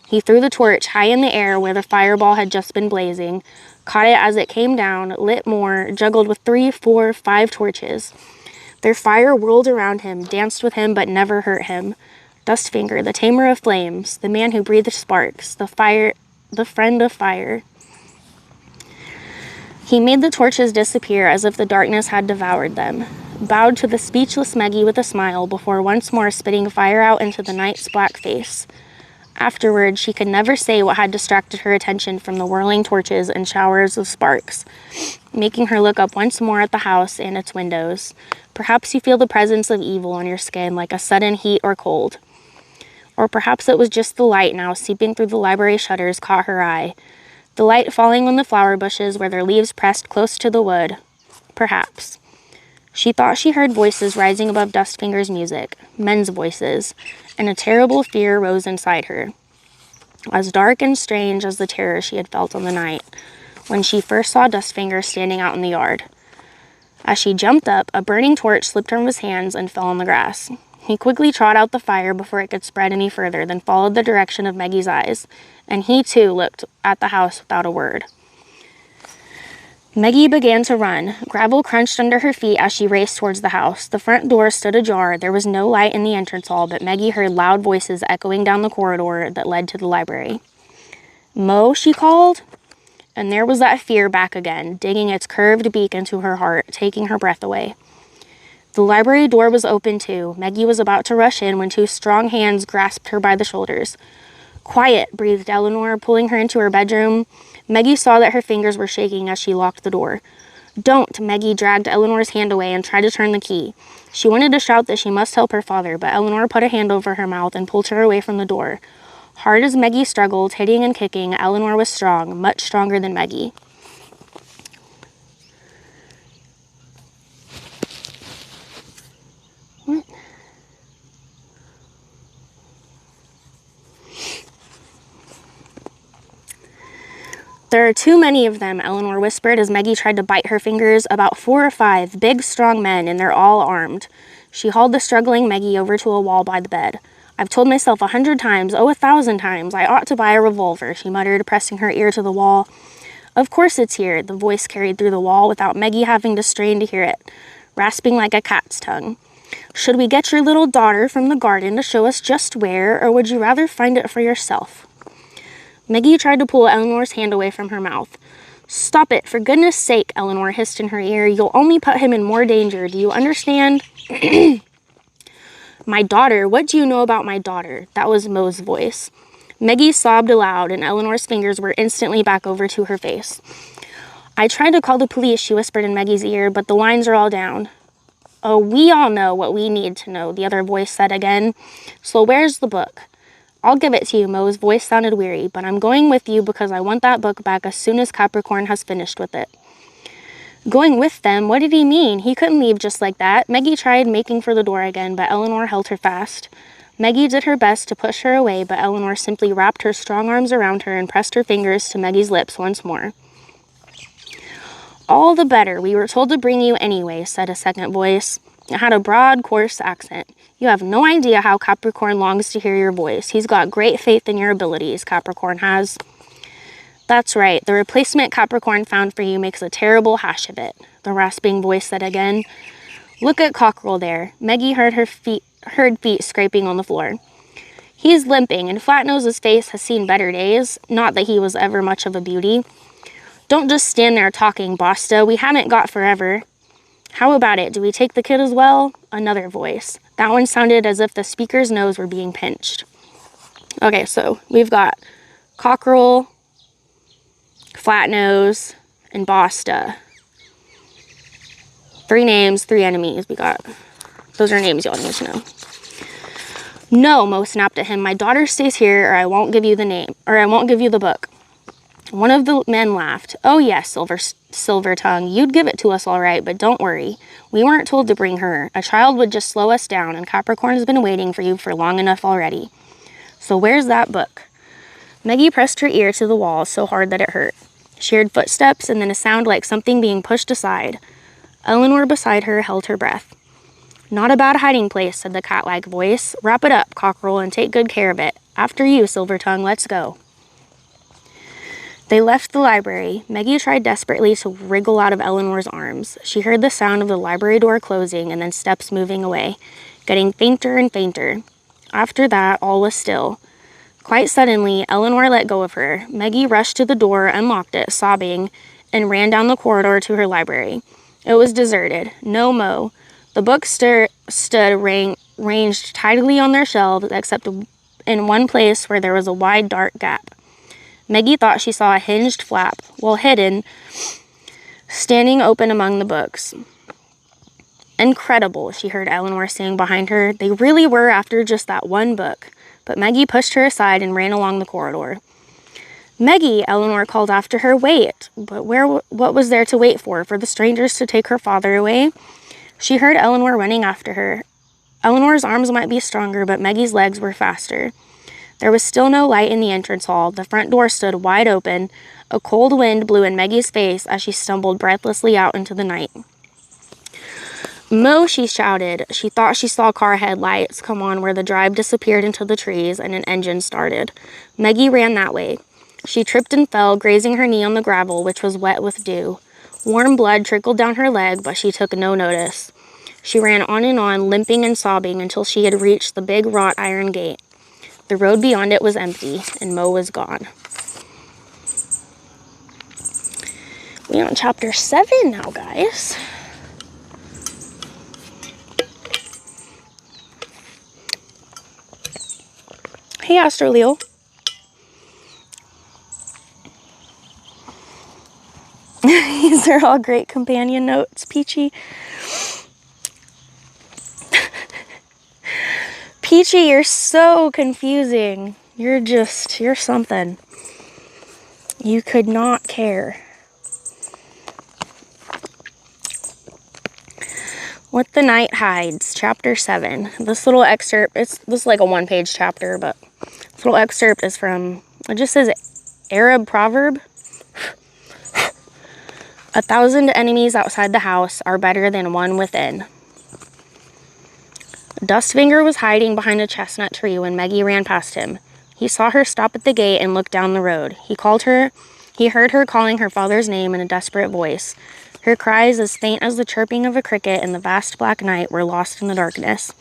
He threw the torch high in the air where the fireball had just been blazing, caught it as it came down, lit more, juggled with 3, 4, 5 torches. Their fire whirled around him, danced with him, but never hurt him. Dustfinger, the tamer of flames, the man who breathed sparks, the friend of fire. He made the torches disappear as if the darkness had devoured them, bowed to the speechless Maggie with a smile before once more spitting fire out into the night's black face. Afterward, she could never say what had distracted her attention from the whirling torches and showers of sparks, making her look up once more at the house and its windows. Perhaps you feel the presence of evil on your skin, like a sudden heat or cold. Or perhaps it was just the light now seeping through the library shutters caught her eye. The light falling on the flower bushes where their leaves pressed close to the wood. Perhaps. She thought she heard voices rising above Dustfinger's music, men's voices, and a terrible fear rose inside her, as dark and strange as the terror she had felt on the night when she first saw Dustfinger standing out in the yard. As she jumped up, a burning torch slipped from his hands and fell on the grass. He quickly trod out the fire before it could spread any further, then followed the direction of Maggie's eyes, and he too looked at the house without a word. Maggie began to run. Gravel crunched under her feet as she raced towards the house. The front door stood ajar. There was no light in the entrance hall, but Maggie heard loud voices echoing down the corridor that led to the library. "Mo," she called. And there was that fear back again, digging its curved beak into her heart, taking her breath away. The library door was open too. Maggie was about to rush in when 2 strong hands grasped her by the shoulders. "Quiet," breathed Eleanor, pulling her into her bedroom. Maggie saw that her fingers were shaking as she locked the door. "Don't!" Maggie dragged Eleanor's hand away and tried to turn the key. She wanted to shout that she must help her father, but Eleanor put a hand over her mouth and pulled her away from the door. Hard as Maggie struggled, hitting and kicking, Eleanor was strong, much stronger than Maggie. What? There are too many of them, Eleanor whispered as Maggie tried to bite her fingers. About 4 or 5, big, strong men, and they're all armed. She hauled the struggling Maggie over to a wall by the bed. I've told myself 100 times, 1,000 times, I ought to buy a revolver, she muttered, pressing her ear to the wall. Of course it's here, the voice carried through the wall without Maggie having to strain to hear it, rasping like a cat's tongue. Should we get your little daughter from the garden to show us just where, or would you rather find it for yourself? Maggie tried to pull Eleanor's hand away from her mouth. Stop it, for goodness sake, Eleanor hissed in her ear. You'll only put him in more danger. Do you understand? My daughter? What do you know about my daughter? That was Mo's voice. Maggie sobbed aloud, and Eleanor's fingers were instantly back over to her face. I tried to call the police, she whispered in Maggie's ear, but the lines are all down. Oh, we all know what we need to know, the other voice said again. So where's the book? I'll give it to you, Mo's voice sounded weary, but I'm going with you because I want that book back as soon as Capricorn has finished with it. Going with them? What did he mean? He couldn't leave just like that. Maggie tried making for the door again, but Eleanor held her fast. Maggie did her best to push her away, but Eleanor simply wrapped her strong arms around her and pressed her fingers to Maggie's lips once more. All the better. We were told to bring you anyway, said a second voice. It had a broad, coarse accent. You have no idea how Capricorn longs to hear your voice. He's got great faith in your abilities, Capricorn has. That's right. The replacement Capricorn found for you makes a terrible hash of it, the rasping voice said again. Look at Cockerel there. Maggie heard feet scraping on the floor. He's limping, and Flatnose's face has seen better days. Not that he was ever much of a beauty. Don't just stand there talking, Basta. We haven't got forever. How about it? Do we take the kid as well? Another voice. That one sounded as if the speaker's nose were being pinched. Okay, so we've got Cockerel, Flatnose, and Basta. 3 names, 3 enemies. Those are names y'all need to know. No, Mo snapped at him. My daughter stays here, or I won't give you the book. One of the men laughed. Oh yes, Silver Tongue, you'd give it to us all right, but don't worry. We weren't told to bring her. A child would just slow us down, and Capricorn has been waiting for you for long enough already. So where's that book? Maggie pressed her ear to the wall so hard that it hurt. She heard footsteps and then a sound like something being pushed aside. Eleanor beside her held her breath. Not a bad hiding place, said the cat-like voice. Wrap it up, Cockerel, and take good care of it. After you, Silver Tongue, let's go. They left the library. Maggie tried desperately to wriggle out of Eleanor's arms. She heard the sound of the library door closing and then steps moving away, getting fainter and fainter. After that, all was still. Quite suddenly, Eleanor let go of her. Maggie rushed to the door, unlocked it, sobbing, and ran down the corridor to her library. It was deserted. No Mo. The books stood ranged tidily on their shelves, except in one place where there was a wide, dark gap. Maggie thought she saw a hinged flap, well hidden, standing open among the books. Incredible, she heard Eleanor saying behind her. They really were after just that one book. But Maggie pushed her aside and ran along the corridor. Maggie, Eleanor called after her. Wait, but what was there to wait for? For the strangers to take her father away? She heard Eleanor running after her. Eleanor's arms might be stronger, but Maggie's legs were faster. There was still no light in the entrance hall. The front door stood wide open. A cold wind blew in Maggie's face as she stumbled breathlessly out into the night. Mo, she shouted. She thought she saw car headlights come on where the drive disappeared into the trees and an engine started. Maggie ran that way. She tripped and fell, grazing her knee on the gravel, which was wet with dew. Warm blood trickled down her leg, but she took no notice. She ran on and on, limping and sobbing, until she had reached the big wrought iron gate. The road beyond it was empty, and Mo was gone. We're on chapter 7 now, guys. Hey, Astro Leo. These are all great companion notes, Peachy. Peachy, you're so confusing. You're something. You could not care. What the Night Hides, chapter 7. This little excerpt, this is like a 1-page chapter, but this little excerpt is from, it just says Arab proverb. 1,000 enemies outside the house are better than one within. Dustfinger was hiding behind a chestnut tree when Maggie ran past him. He saw her stop at the gate and look down the road. He heard her calling her father's name in a desperate voice. Her cries, as faint as the chirping of a cricket in the vast black night, were lost in the darkness.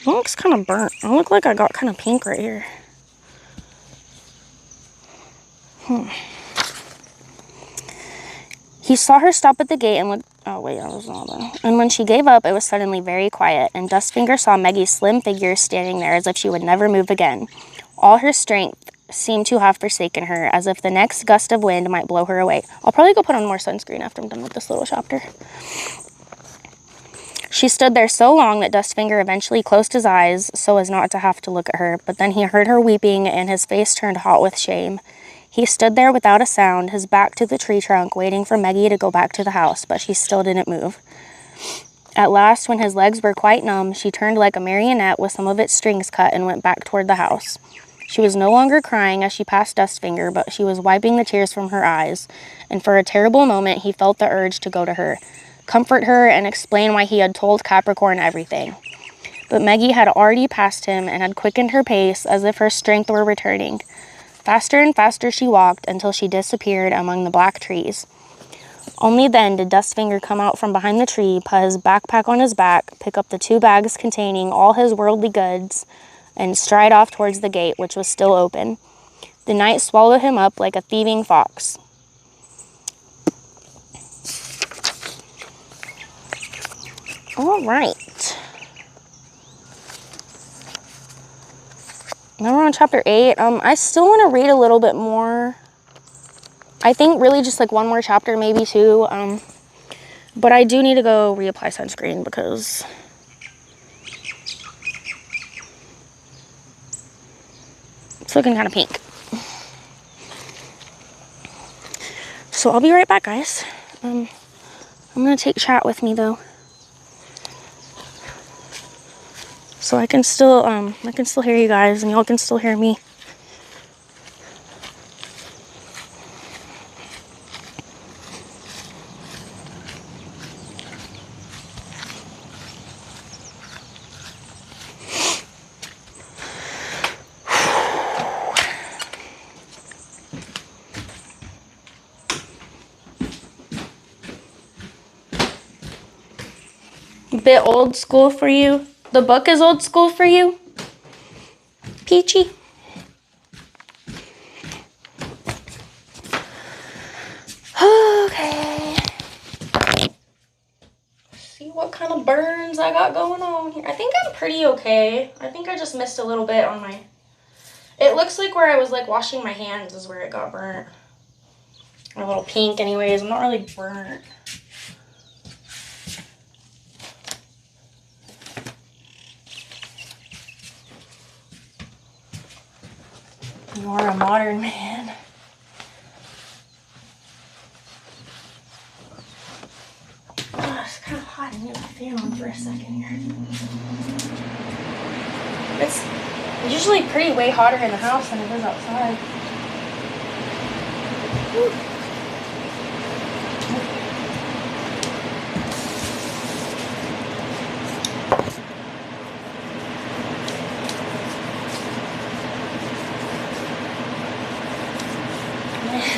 It looks kind of burnt. I look like I got kind of pink right here. He saw her stop at the gate and looked. Oh, wait, that was not that. And when she gave up, it was suddenly very quiet, and Dustfinger saw Maggie's slim figure standing there as if she would never move again. All her strength seemed to have forsaken her, as if the next gust of wind might blow her away. I'll probably go put on more sunscreen after I'm done with this little chapter. She stood there so long that Dustfinger eventually closed his eyes so as not to have to look at her, but then he heard her weeping, and his face turned hot with shame. He stood there without a sound, his back to the tree trunk, waiting for Maggie to go back to the house, but she still didn't move. At last, when his legs were quite numb, she turned like a marionette with some of its strings cut and went back toward the house. She was no longer crying as she passed Dustfinger, but she was wiping the tears from her eyes, and for a terrible moment he felt the urge to go to her, comfort her, and explain why he had told Capricorn everything. But Maggie had already passed him and had quickened her pace as if her strength were returning. Faster and faster she walked until she disappeared among the black trees. Only then did Dustfinger come out from behind the tree, put his backpack on his back, pick up the 2 bags containing all his worldly goods, and stride off towards the gate, which was still open. The night swallowed him up like a thieving fox. All right. Now we're on chapter 8. I still want to read a little bit more. I think really just like one more chapter, maybe 2. But I do need to go reapply sunscreen because it's looking kind of pink. So I'll be right back, guys. I'm going to take chat with me though. So I can still hear you guys and y'all can still hear me. Bit old school for you. The book is old school for you, Peachy. Okay. See what kind of burns I got going on here. I think I'm pretty okay. I think I just missed a little bit on my. It looks like where I was like washing my hands is where it got burnt. A little pink, anyways. I'm not really burnt. You are a modern man. Oh, it's kind of hot. I need the fan on for a second here. It's usually pretty way hotter in the house than it is outside. Whew.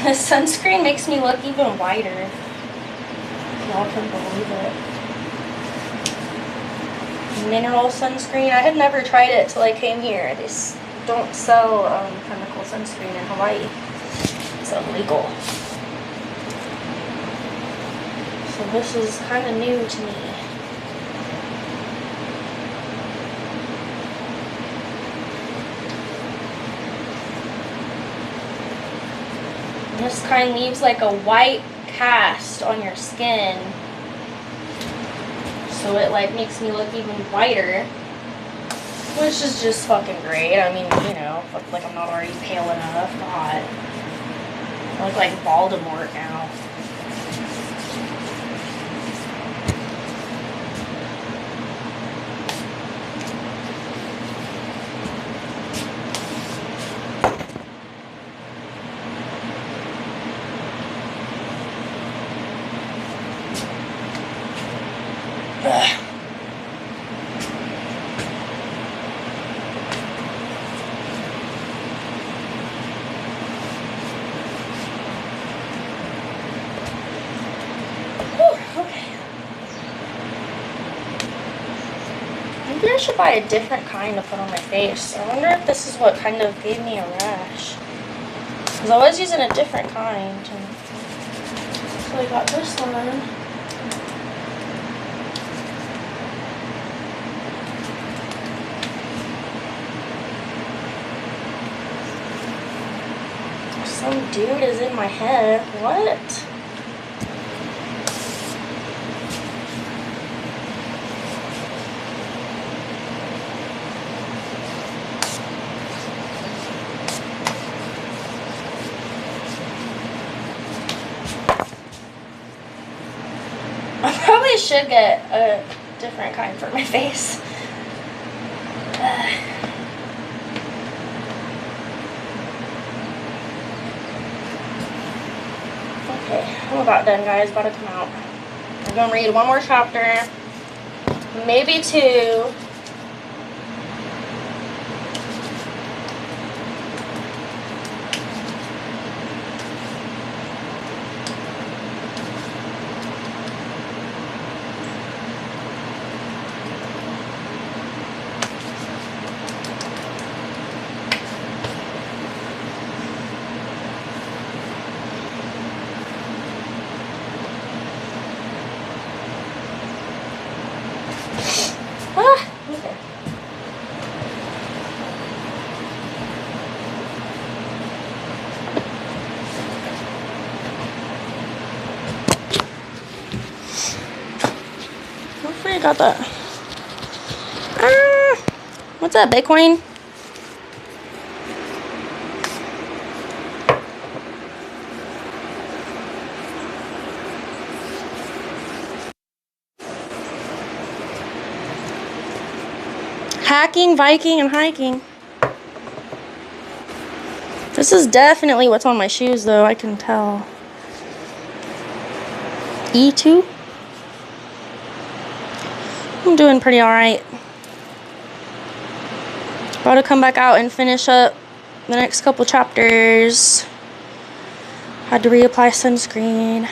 The sunscreen makes me look even whiter. Y'all can believe it. Mineral sunscreen. I had never tried it till I came here. They don't sell chemical sunscreen in Hawaii. It's illegal. So this is kind of new to me. This kind leaves like a white cast on your skin, so it like makes me look even whiter, which is just fucking great. I mean, you know, look like I'm not already pale enough. God, I look like Voldemort now. should buy a different kind to put on my face. I wonder if this is what kind of gave me a rash. Because I was using a different kind. So I got this one. Some dude is in my head. What? I probably should get a different kind for my face. Okay, I'm about done, guys. About to come out. I'm gonna read one more chapter, maybe two. Okay. Hopefully I got that. What's that, Bitcoin? Hacking, Viking, and hiking. This is definitely what's on my shoes, though. I can tell. E2. I'm doing pretty alright. About to come back out and finish up the next couple chapters. Had to reapply sunscreen.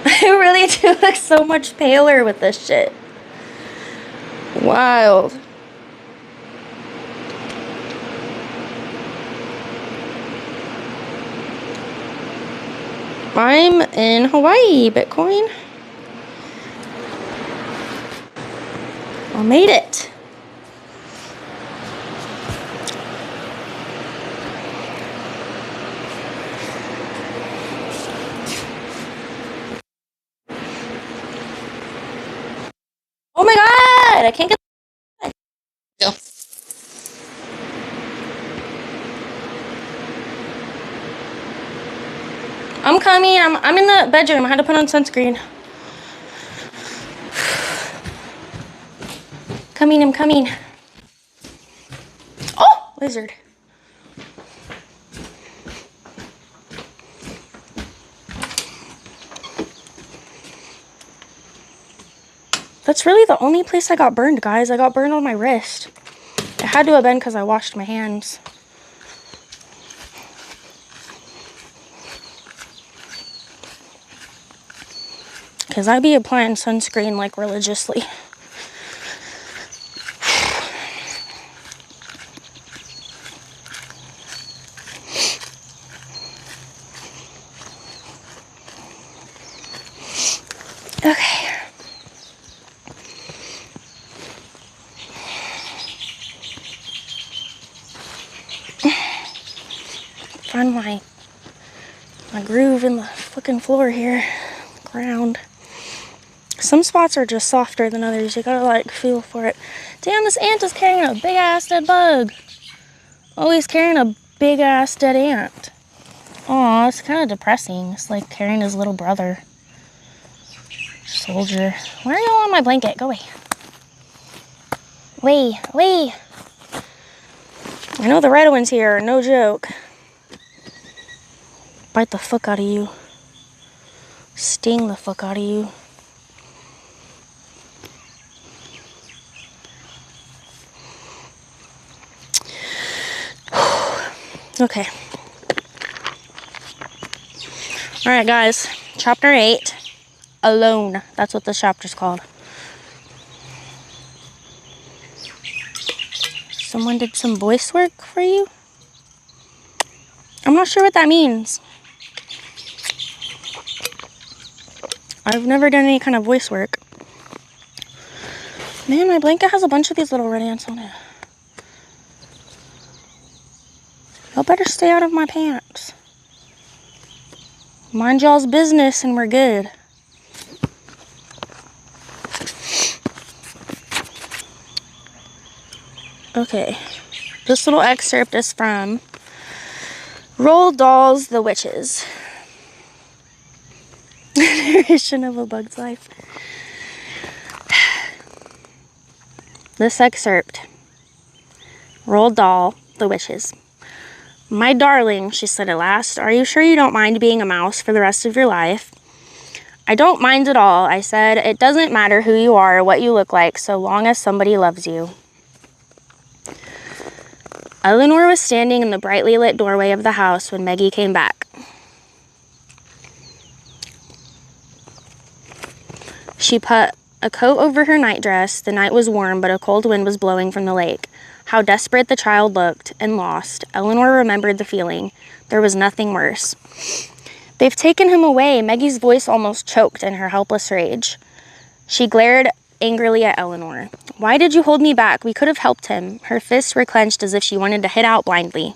I really do look so much paler with this shit. Wild. I'm in Hawaii, Bitcoin. I made it. Oh my god, I can't get go. I'm coming. I'm in the bedroom. I had to put on sunscreen. Coming, I'm coming. Oh, lizard. That's really the only place I got burned, guys. I got burned on my wrist. It had to have been because I washed my hands. Because I be applying sunscreen like religiously. Okay. Find my groove in the fucking floor here. Ground. Some spots are just softer than others. You gotta like feel for it. Damn, this ant is carrying a big ass dead bug. Oh, he's carrying a big ass dead ant. Aw, it's kind of depressing. It's like carrying his little brother. Soldier. Why are you all on my blanket? Go away. Away. I know the red one's here, no joke. Bite the fuck out of you. Sting the fuck out of you. Okay. Alright, guys. Chapter 8. Alone. That's what the chapter's called. Someone did some voice work for you? I'm not sure what that means. I've never done any kind of voice work. Man, my blanket has a bunch of these little red ants on it. Y'all better stay out of my pants. Mind y'all's business and we're good. Okay, this little excerpt is from Roald Dahl's The Witches. Narration of A Bug's Life. This excerpt. Roald Dahl, The Witches. My darling, she said at last, are you sure you don't mind being a mouse for the rest of your life? I don't mind at all, I said. It doesn't matter who you are or what you look like, so long as somebody loves you. Eleanor was standing in the brightly lit doorway of the house when Maggie came back. She put a coat over her nightdress. The night was warm, but a cold wind was blowing from the lake. How desperate the child looked, and lost. Eleanor remembered the feeling. There was nothing worse. They've taken him away. Maggie's voice almost choked in her helpless rage. She glared angrily at Eleanor. Why did you hold me back? We could have helped him. Her fists were clenched as if she wanted to hit out blindly.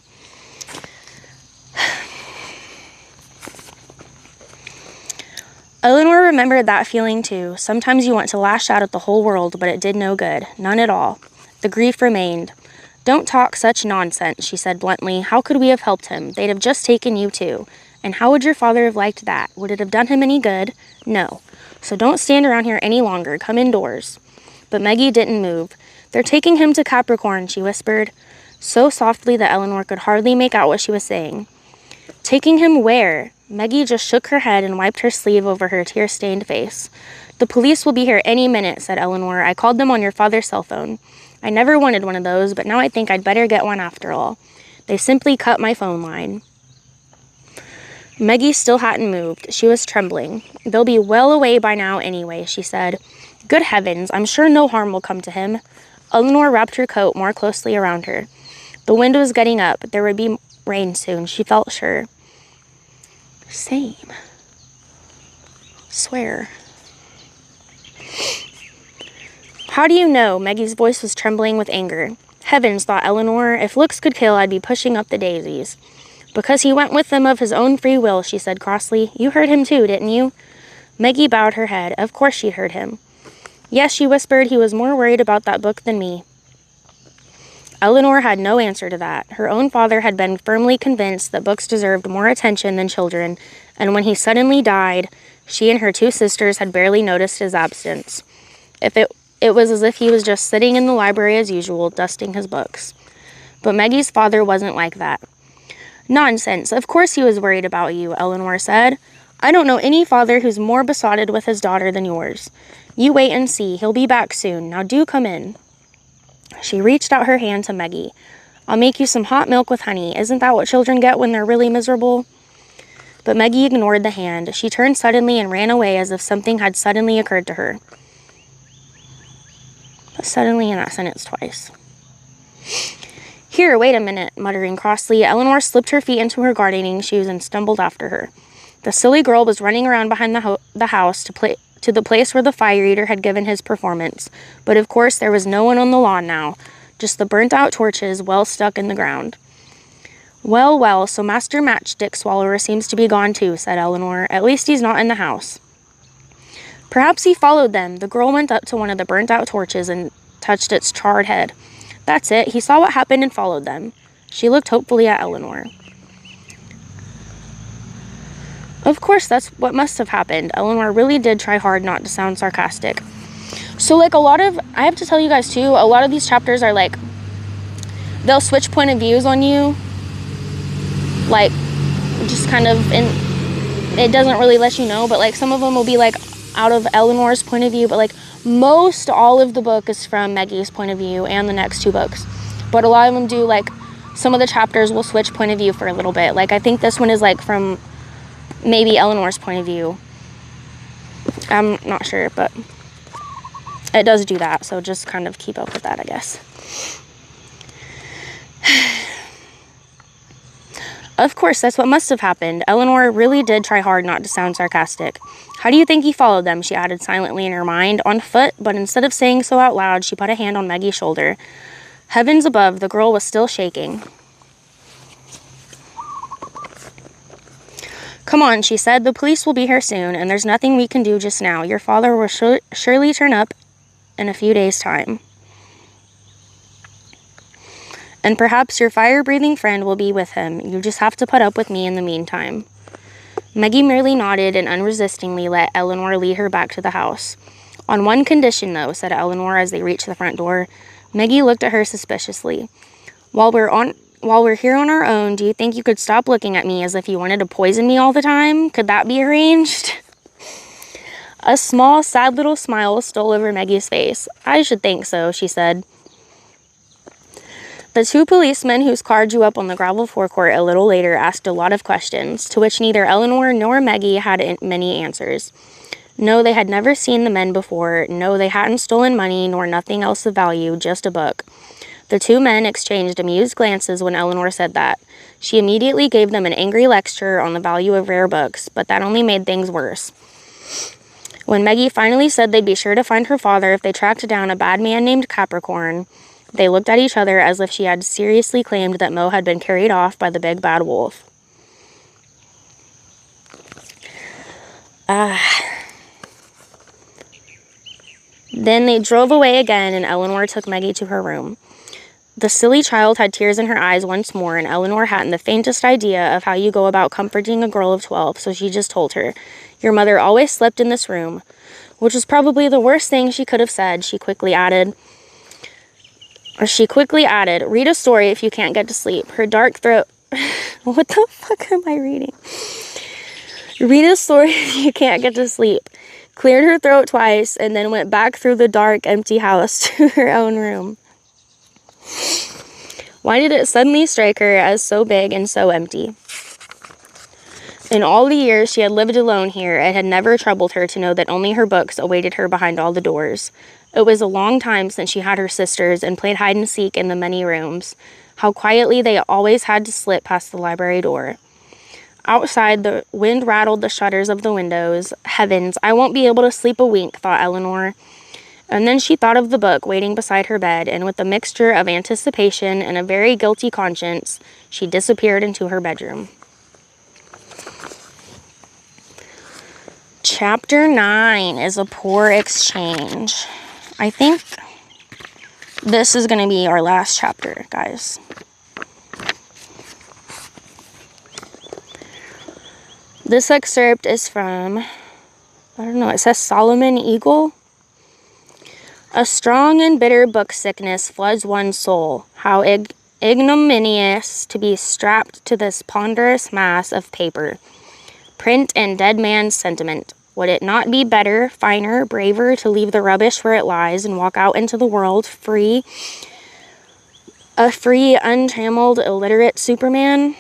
Eleanor remembered that feeling too. Sometimes you want to lash out at the whole world, but it did no good. None at all. The grief remained. Don't talk such nonsense, she said bluntly. How could we have helped him? They'd have just taken you too. And how would your father have liked that? Would it have done him any good? No. So don't stand around here any longer. Come indoors. But Maggie didn't move. They're taking him to Capricorn, she whispered, so softly that Eleanor could hardly make out what she was saying. Taking him where? Maggie just shook her head and wiped her sleeve over her tear-stained face. The police will be here any minute, said Eleanor. I called them on your father's cell phone. I never wanted one of those, but now I think I'd better get one after all. They simply cut my phone line. Maggie still hadn't moved. She was trembling. They'll be well away by now anyway, she said. Good heavens, I'm sure no harm will come to him. Eleanor wrapped her coat more closely around her. The wind was getting up. There would be rain soon, she felt sure. Same. Swear. How do you know? Maggie's voice was trembling with anger. Heavens, thought Eleanor, if looks could kill, I'd be pushing up the daisies. Because he went with them of his own free will, she said crossly. You heard him too, didn't you? Maggie bowed her head. Of course she'd heard him. Yes, she whispered, he was more worried about that book than me. Eleanor had no answer to that. Her own father had been firmly convinced that books deserved more attention than children, and when he suddenly died, she and her two sisters had barely noticed his absence. It was as if he was just sitting in the library as usual, dusting his books. But Maggie's father wasn't like that. Nonsense. Of course he was worried about you, Eleanor said. I don't know any father who's more besotted with his daughter than yours. You wait and see. He'll be back soon. Now do come in. She reached out her hand to Maggie. I'll make you some hot milk with honey. Isn't that what children get when they're really miserable? But Maggie ignored the hand. She turned suddenly and ran away as if something had suddenly occurred to her. But suddenly in that sentence twice. Here, wait a minute, muttering crossly, Eleanor slipped her feet into her gardening shoes and stumbled after her. The silly girl was running around behind the house to the place where the fire eater had given his performance, but of course there was no one on the lawn now, just the burnt-out torches well stuck in the ground. Well, well, so Master Matchstick Swallower seems to be gone too, said Eleanor. At least he's not in the house. Perhaps he followed them. The girl went up to one of the burnt-out torches and touched its charred head. That's it. He saw what happened and followed them. She looked hopefully at Eleanor. Of course, that's what must have happened. Eleanor really did try hard not to sound sarcastic. So, I have to tell you guys too, a lot of these chapters are they'll switch point of views on you. Just kind of, it doesn't really let you know, but some of them will be out of Eleanor's point of view, but most all of the book is from Maggie's point of view and the next two books. But a lot of them do, some of the chapters will switch point of view for a little bit. I think this one is from maybe Eleanor's point of view. I'm not sure, but it does do that, so just kind of keep up with that, I guess. Of course, that's what must have happened. Eleanor really did try hard not to sound sarcastic. How do you think he followed them? She added silently in her mind. On foot, but instead of saying so out loud, she put a hand on Maggie's shoulder. Heavens above, the girl was still shaking. Come on, she said. The police will be here soon, and there's nothing we can do just now. Your father will surely turn up in a few days' time. And perhaps your fire-breathing friend will be with him. You just have to put up with me in the meantime. Maggie merely nodded and unresistingly let Eleanor lead her back to the house. On one condition, though, said Eleanor as they reached the front door. Maggie looked at her suspiciously. While we're here on our own, do you think you could stop looking at me as if you wanted to poison me all the time? Could that be arranged? A small, sad little smile stole over Maggie's face. I should think so, she said. The two policemen whose car drew up on the gravel forecourt a little later asked a lot of questions, to which neither Eleanor nor Maggie had many answers. No, they had never seen the men before. No, they hadn't stolen money nor nothing else of value, just a book. The two men exchanged amused glances when Eleanor said that. She immediately gave them an angry lecture on the value of rare books, but that only made things worse. When Maggie finally said they'd be sure to find her father if they tracked down a bad man named Capricorn, they looked at each other as if she had seriously claimed that Mo had been carried off by the big bad wolf. Then they drove away again, and Eleanor took Maggie to her room. The silly child had tears in her eyes once more, and Eleanor hadn't the faintest idea of how you go about comforting a girl of 12, so she just told her, "Your mother always slept in this room," which was probably the worst thing she could have said. She quickly added, "Read a story if you can't get to sleep." Her dark throat... What the fuck am I reading? Read a story if you can't get to sleep. Cleared her throat twice, and then went back through the dark, empty house to her own room. Why did it suddenly strike her as so big and so empty? In all the years she had lived alone here, it had never troubled her to know that only her books awaited her behind all the doors. It was a long time since she had her sisters and played hide-and-seek in the many rooms. How quietly they always had to slip past the library door. Outside, the wind rattled the shutters of the windows. Heavens, I won't be able to sleep a wink, thought Eleanor. And then she thought of the book waiting beside her bed, and with a mixture of anticipation and a very guilty conscience, she disappeared into her bedroom. Chapter 9 is a poor exchange. I think this is going to be our last chapter, guys. This excerpt is from, it says Solomon Eagle. A strong and bitter book sickness floods one's soul. How ignominious to be strapped to this ponderous mass of paper. Print and dead man's sentiment. Would it not be better, finer, braver to leave the rubbish where it lies and walk out into the world free? A free, untrammeled, illiterate Superman?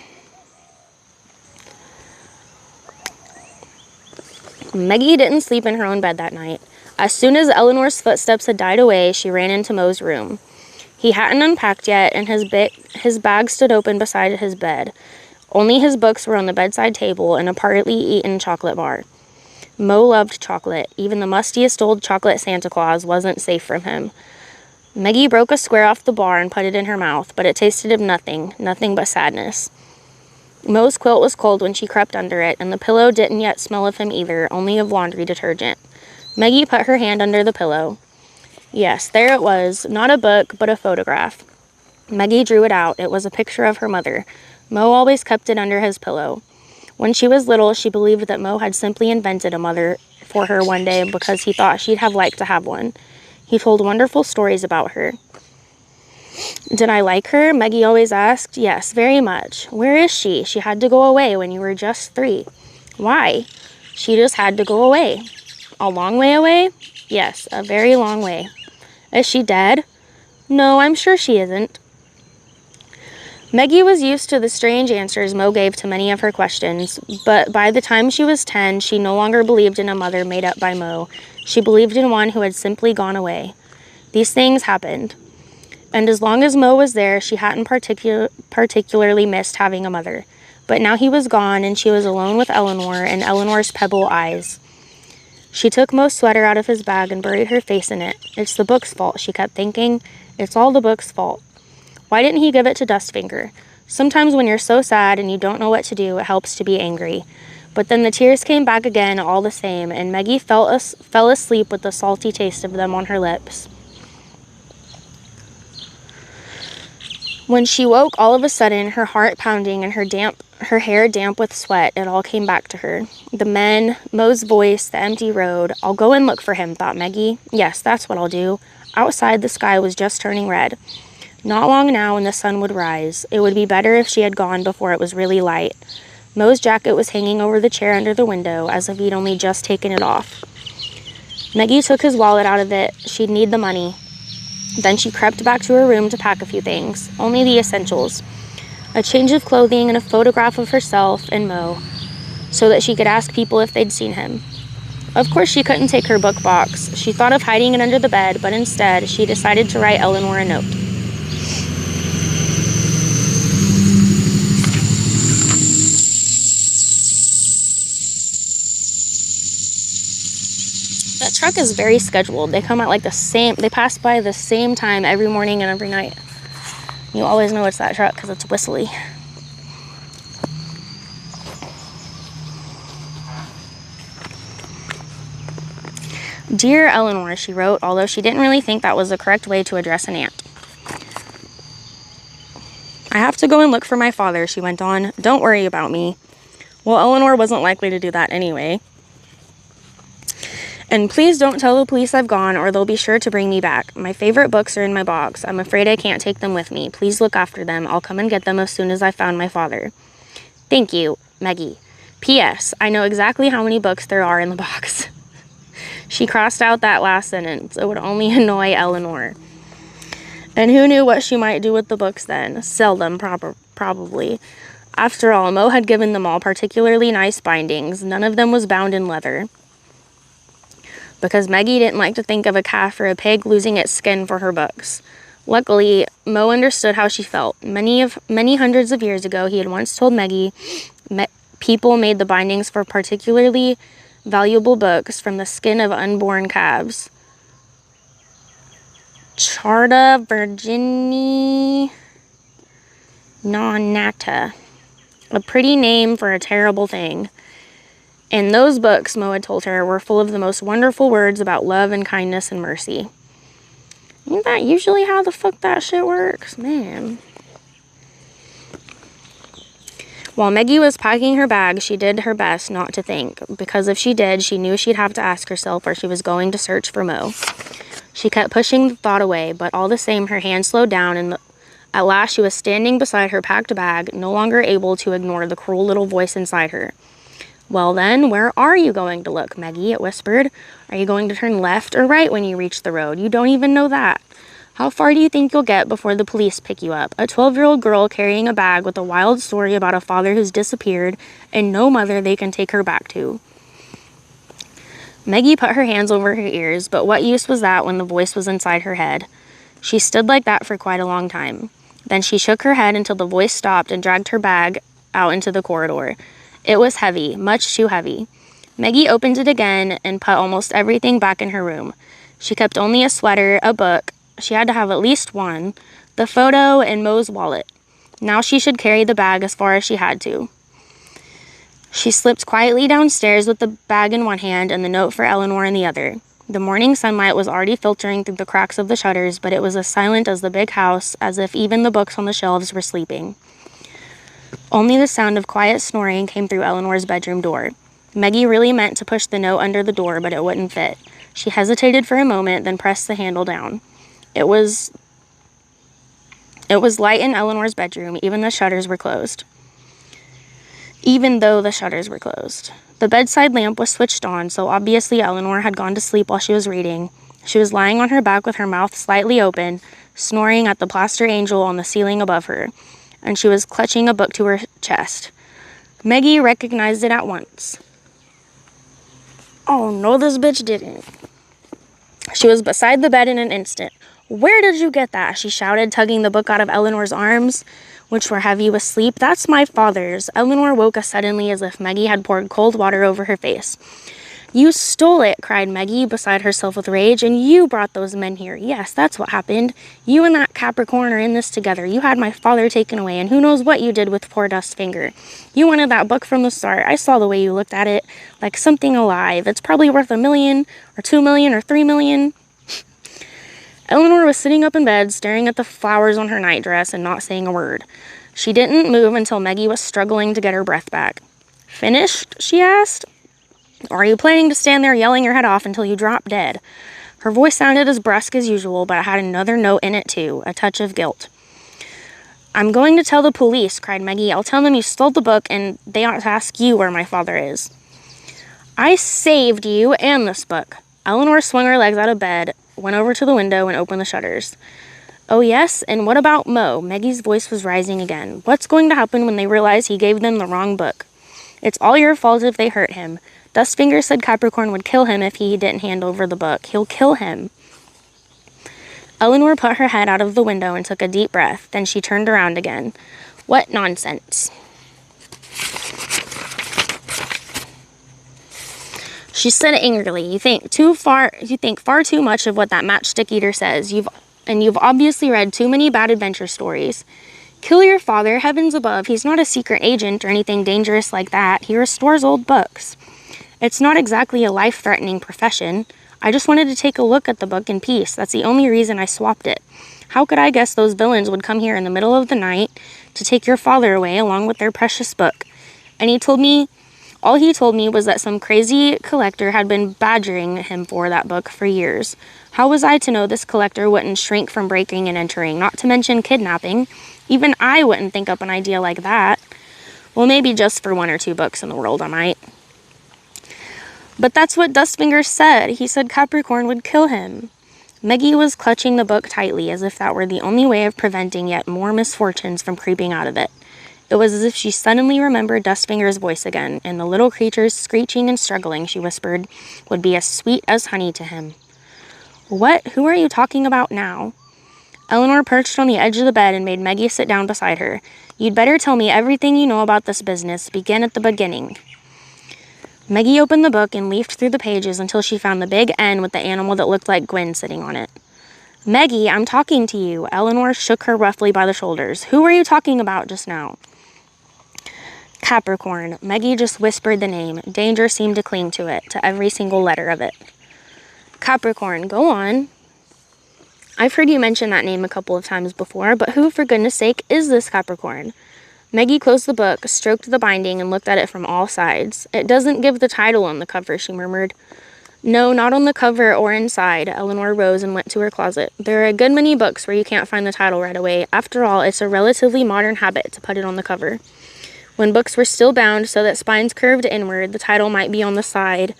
Maggie didn't sleep in her own bed that night. As soon as Eleanor's footsteps had died away, she ran into Mo's room. He hadn't unpacked yet, and his bag stood open beside his bed. Only his books were on the bedside table and a partly eaten chocolate bar. Mo loved chocolate. Even the mustiest old chocolate Santa Claus wasn't safe from him. Maggie broke a square off the bar and put it in her mouth, but it tasted of nothing but sadness. Mo's quilt was cold when she crept under it, and the pillow didn't yet smell of him either, only of laundry detergent. Maggie put her hand under the pillow. Yes, there it was, not a book, but a photograph. Maggie drew it out. It was a picture of her mother. Mo always kept it under his pillow. When she was little, she believed that Mo had simply invented a mother for her one day because he thought she'd have liked to have one. He told wonderful stories about her. Did I like her? Maggie always asked. Yes, very much. Where is she? She had to go away when you were just 3. Why? She just had to go away. A long way away? Yes, a very long way. Is she dead? No, I'm sure she isn't. Maggie was used to the strange answers Mo gave to many of her questions, but by the time she was 10, she no longer believed in a mother made up by Mo. She believed in one who had simply gone away. These things happened, and as long as Mo was there, she hadn't particularly missed having a mother. But now he was gone, and she was alone with Eleanor and Eleanor's pebble eyes. She took Mo's sweater out of his bag and buried her face in it. It's the book's fault, she kept thinking. It's all the book's fault. Why didn't he give it to Dustfinger? Sometimes when you're so sad and you don't know what to do, it helps to be angry. But then the tears came back again all the same, and Maggie fell asleep with the salty taste of them on her lips. When she woke, all of a sudden, her heart pounding and her hair damp with sweat, it all came back to her. The men, Mo's voice, the empty road. I'll go and look for him, thought Maggie. Yes, that's what I'll do. Outside, the sky was just turning red. Not long now and the sun would rise. It would be better if she had gone before it was really light. Mo's jacket was hanging over the chair under the window, as if he'd only just taken it off. Maggie took his wallet out of it. She'd need the money. Then she crept back to her room to pack a few things, only the essentials. A change of clothing and a photograph of herself and Mo, so that she could ask people if they'd seen him. Of course she couldn't take her book box. She thought of hiding it under the bed, but instead she decided to write Eleanor a note. That truck is very scheduled. They come at like they pass by the same time every morning and every night. You always know it's that truck because it's whistly. Dear Eleanor, she wrote, although she didn't really think that was the correct way to address an aunt. I have to go and look for my father, she went on. Don't worry about me. Well, Eleanor wasn't likely to do that anyway. And please don't tell the police I've gone or they'll be sure to bring me back. My favorite books are in my box. I'm afraid I can't take them with me. Please look after them. I'll come and get them as soon as I found my father. Thank you, Maggie. P.S. I know exactly how many books there are in the box. She crossed out that last sentence. It would only annoy Eleanor. And who knew what she might do with the books then? Sell them, probably. After all, Mo had given them all particularly nice bindings. None of them was bound in leather. Because Maggie didn't like to think of a calf or a pig losing its skin for her books. Luckily, Mo understood how she felt. Many hundreds of years ago, he had once told Maggie people made the bindings for particularly valuable books from the skin of unborn calves. Charta virgini non nata. A pretty name for a terrible thing. And those books, Mo had told her, were full of the most wonderful words about love and kindness and mercy. Ain't that usually how the fuck that shit works? Man. While Maggie was packing her bag, she did her best not to think, because if she did, she knew she'd have to ask herself where she was going to search for Mo. She kept pushing the thought away, but all the same, her hand slowed down, and at last she was standing beside her packed bag, no longer able to ignore the cruel little voice inside her. Well then, where are you going to look, Maggie? It whispered. Are you going to turn left or right when you reach the road? You don't even know that. How far do you think you'll get before the police pick you up? A 12-year-old girl carrying a bag with a wild story about a father who's disappeared and no mother they can take her back to. Maggie put her hands over her ears, but what use was that when the voice was inside her head? She stood like that for quite a long time. Then she shook her head until the voice stopped and dragged her bag out into the corridor. It was heavy, much too heavy. Maggie opened it again and put almost everything back in her room. She kept only a sweater, a book. She had to have at least one. The photo and Mo's wallet. Now she should carry the bag as far as she had to. She slipped quietly downstairs with the bag in one hand and the note for Eleanor in the other. The morning sunlight was already filtering through the cracks of the shutters, but it was as silent as the big house, as if even the books on the shelves were sleeping. Only the sound of quiet snoring came through Eleanor's bedroom door. Maggie really meant to push the note under the door, but it wouldn't fit. She hesitated for a moment, then pressed the handle down. It was light in Eleanor's bedroom, even though the shutters were closed. The bedside lamp was switched on, so obviously Eleanor had gone to sleep while she was reading. She was lying on her back with her mouth slightly open, snoring at the plaster angel on the ceiling above her. and she was clutching a book to her chest. Maggie recognized it at once. Oh no, this bitch didn't. She was beside the bed in an instant. "Where did you get that?" she shouted, tugging the book out of Eleanor's arms, which were heavy with sleep. "That's my father's." Eleanor woke us suddenly as if Maggie had poured cold water over her face. "You stole it," cried Maggie, beside herself with rage, "and you brought those men here. Yes, that's what happened. You and that Capricorn are in this together. You had my father taken away, and who knows what you did with poor Dustfinger. You wanted that book from the start. I saw the way you looked at it, like something alive. It's probably worth $1 million, or $2 million, or $3 million. Eleanor was sitting up in bed, staring at the flowers on her nightdress and not saying a word. She didn't move until Maggie was struggling to get her breath back. "Finished?" she asked. "Or are you planning to stand there yelling your head off until you drop dead?" Her voice sounded as brusque as usual, but it had another note in it too, a touch of guilt. "I'm going to tell the police," cried Maggie. "I'll tell them you stole the book, and they ought to ask you where my father is." "I saved you and this book." Eleanor swung her legs out of bed, went over to the window, and opened the shutters. "Oh yes? And what about Mo?" Maggie's voice was rising again. "What's going to happen when they realize he gave them the wrong book? It's all your fault if they hurt him. Dustfinger said Capricorn would kill him if he didn't hand over the book. He'll kill him." Eleanor put her head out of the window and took a deep breath. Then she turned around again. "What nonsense." She said angrily, "You think far too much of what that matchstick eater says. You've obviously read too many bad adventure stories. Kill your father, heavens above. He's not a secret agent or anything dangerous like that. He restores old books. It's not exactly a life-threatening profession. I just wanted to take a look at the book in peace. That's the only reason I swapped it. How could I guess those villains would come here in the middle of the night to take your father away along with their precious book? And all he told me was that some crazy collector had been badgering him for that book for years. How was I to know this collector wouldn't shrink from breaking and entering, not to mention kidnapping? Even I wouldn't think up an idea like that. Well, maybe just for 1 or 2 books in the world I might. But that's what Dustfinger said. He said Capricorn would kill him." Maggie was clutching the book tightly, as if that were the only way of preventing yet more misfortunes from creeping out of it. It was as if she suddenly remembered Dustfinger's voice again, and the little creature's screeching and struggling, she whispered, would be as sweet as honey to him. "What? Who are you talking about now?" Eleanor perched on the edge of the bed and made Maggie sit down beside her. "You'd better tell me everything you know about this business. Begin at the beginning." Maggie opened the book and leafed through the pages until she found the big N with the animal that looked like Gwen sitting on it. "Maggie, I'm talking to you." Eleanor shook her roughly by the shoulders. "Who were you talking about just now?" "Capricorn." Maggie just whispered the name. Danger seemed to cling to it, to every single letter of it. "Capricorn, go on." "I've heard you mention that name a couple of times before, but who, for goodness sake, is this Capricorn?" Maggie closed the book, stroked the binding, and looked at it from all sides. "It doesn't give the title on the cover," she murmured. "No, not on the cover or inside." Eleanor rose and went to her closet. "There are a good many books where you can't find the title right away. After all, it's a relatively modern habit to put it on the cover. When books were still bound so that spines curved inward, the title might be on the side,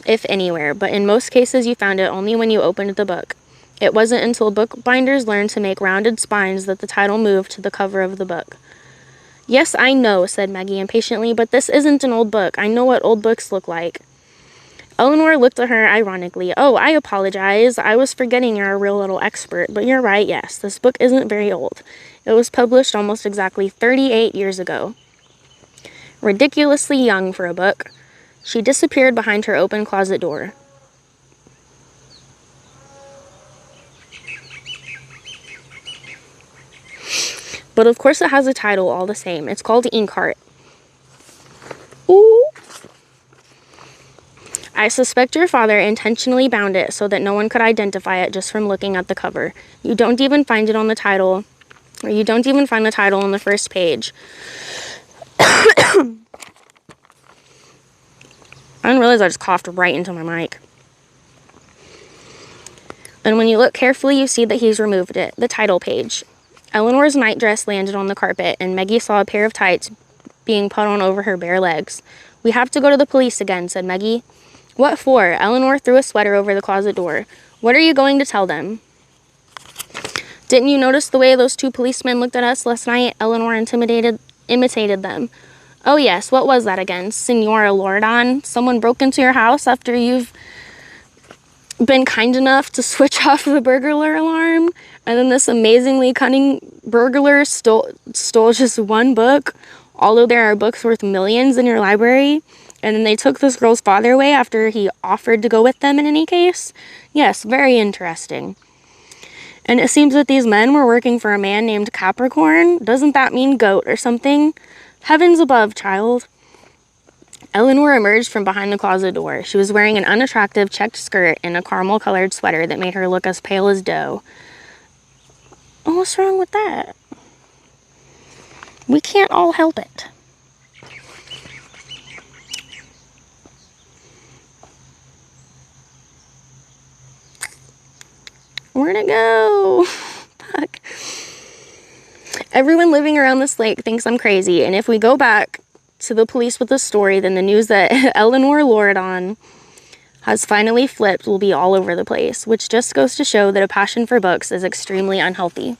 if anywhere, but in most cases you found it only when you opened the book. It wasn't until bookbinders learned to make rounded spines that the title moved to the cover of the book." "Yes, I know," said Maggie impatiently, "but this isn't an old book. I know what old books look like." Eleanor looked at her ironically. "Oh, I apologize. I was forgetting you're a real little expert, but you're right, yes. This book isn't very old. It was published almost exactly 38 years ago. Ridiculously young for a book." She disappeared behind her open closet door. "But of course it has a title all the same. It's called Inkheart." "Ooh." "I suspect your father intentionally bound it so that no one could identify it just from looking at the cover. You don't even find the title on the first page." I didn't realize I just coughed right into my mic. "And when you look carefully, you see that he's removed it, the title page." Eleanor's nightdress landed on the carpet, and Maggie saw a pair of tights being put on over her bare legs. "We have to go to the police again," said Maggie. "What for?" Eleanor threw a sweater over the closet door. "What are you going to tell them?" Didn't you notice the way those two policemen looked at us last night? Eleanor imitated them. Oh yes, what was that again? Senora Loredon? Someone broke into your house after you've been kind enough to switch off the burglar alarm, and then this amazingly cunning burglar stole just one book, although there are books worth millions in your library, and then they took this girl's father away after he offered to go with them in any case? Yes, very interesting. And it seems that these men were working for a man named Capricorn. Doesn't that mean goat or something? Heavens above, child. Eleanor emerged from behind the closet door. She was wearing an unattractive checked skirt and a caramel-colored sweater that made her look as pale as dough. Oh, what's wrong with that? We can't all help it. Where'd it go? Fuck. Everyone living around this lake thinks I'm crazy, and if we go back to the police with the story, then the news that Eleanor Loredon has finally flipped will be all over the place, which just goes to show that a passion for books is extremely unhealthy.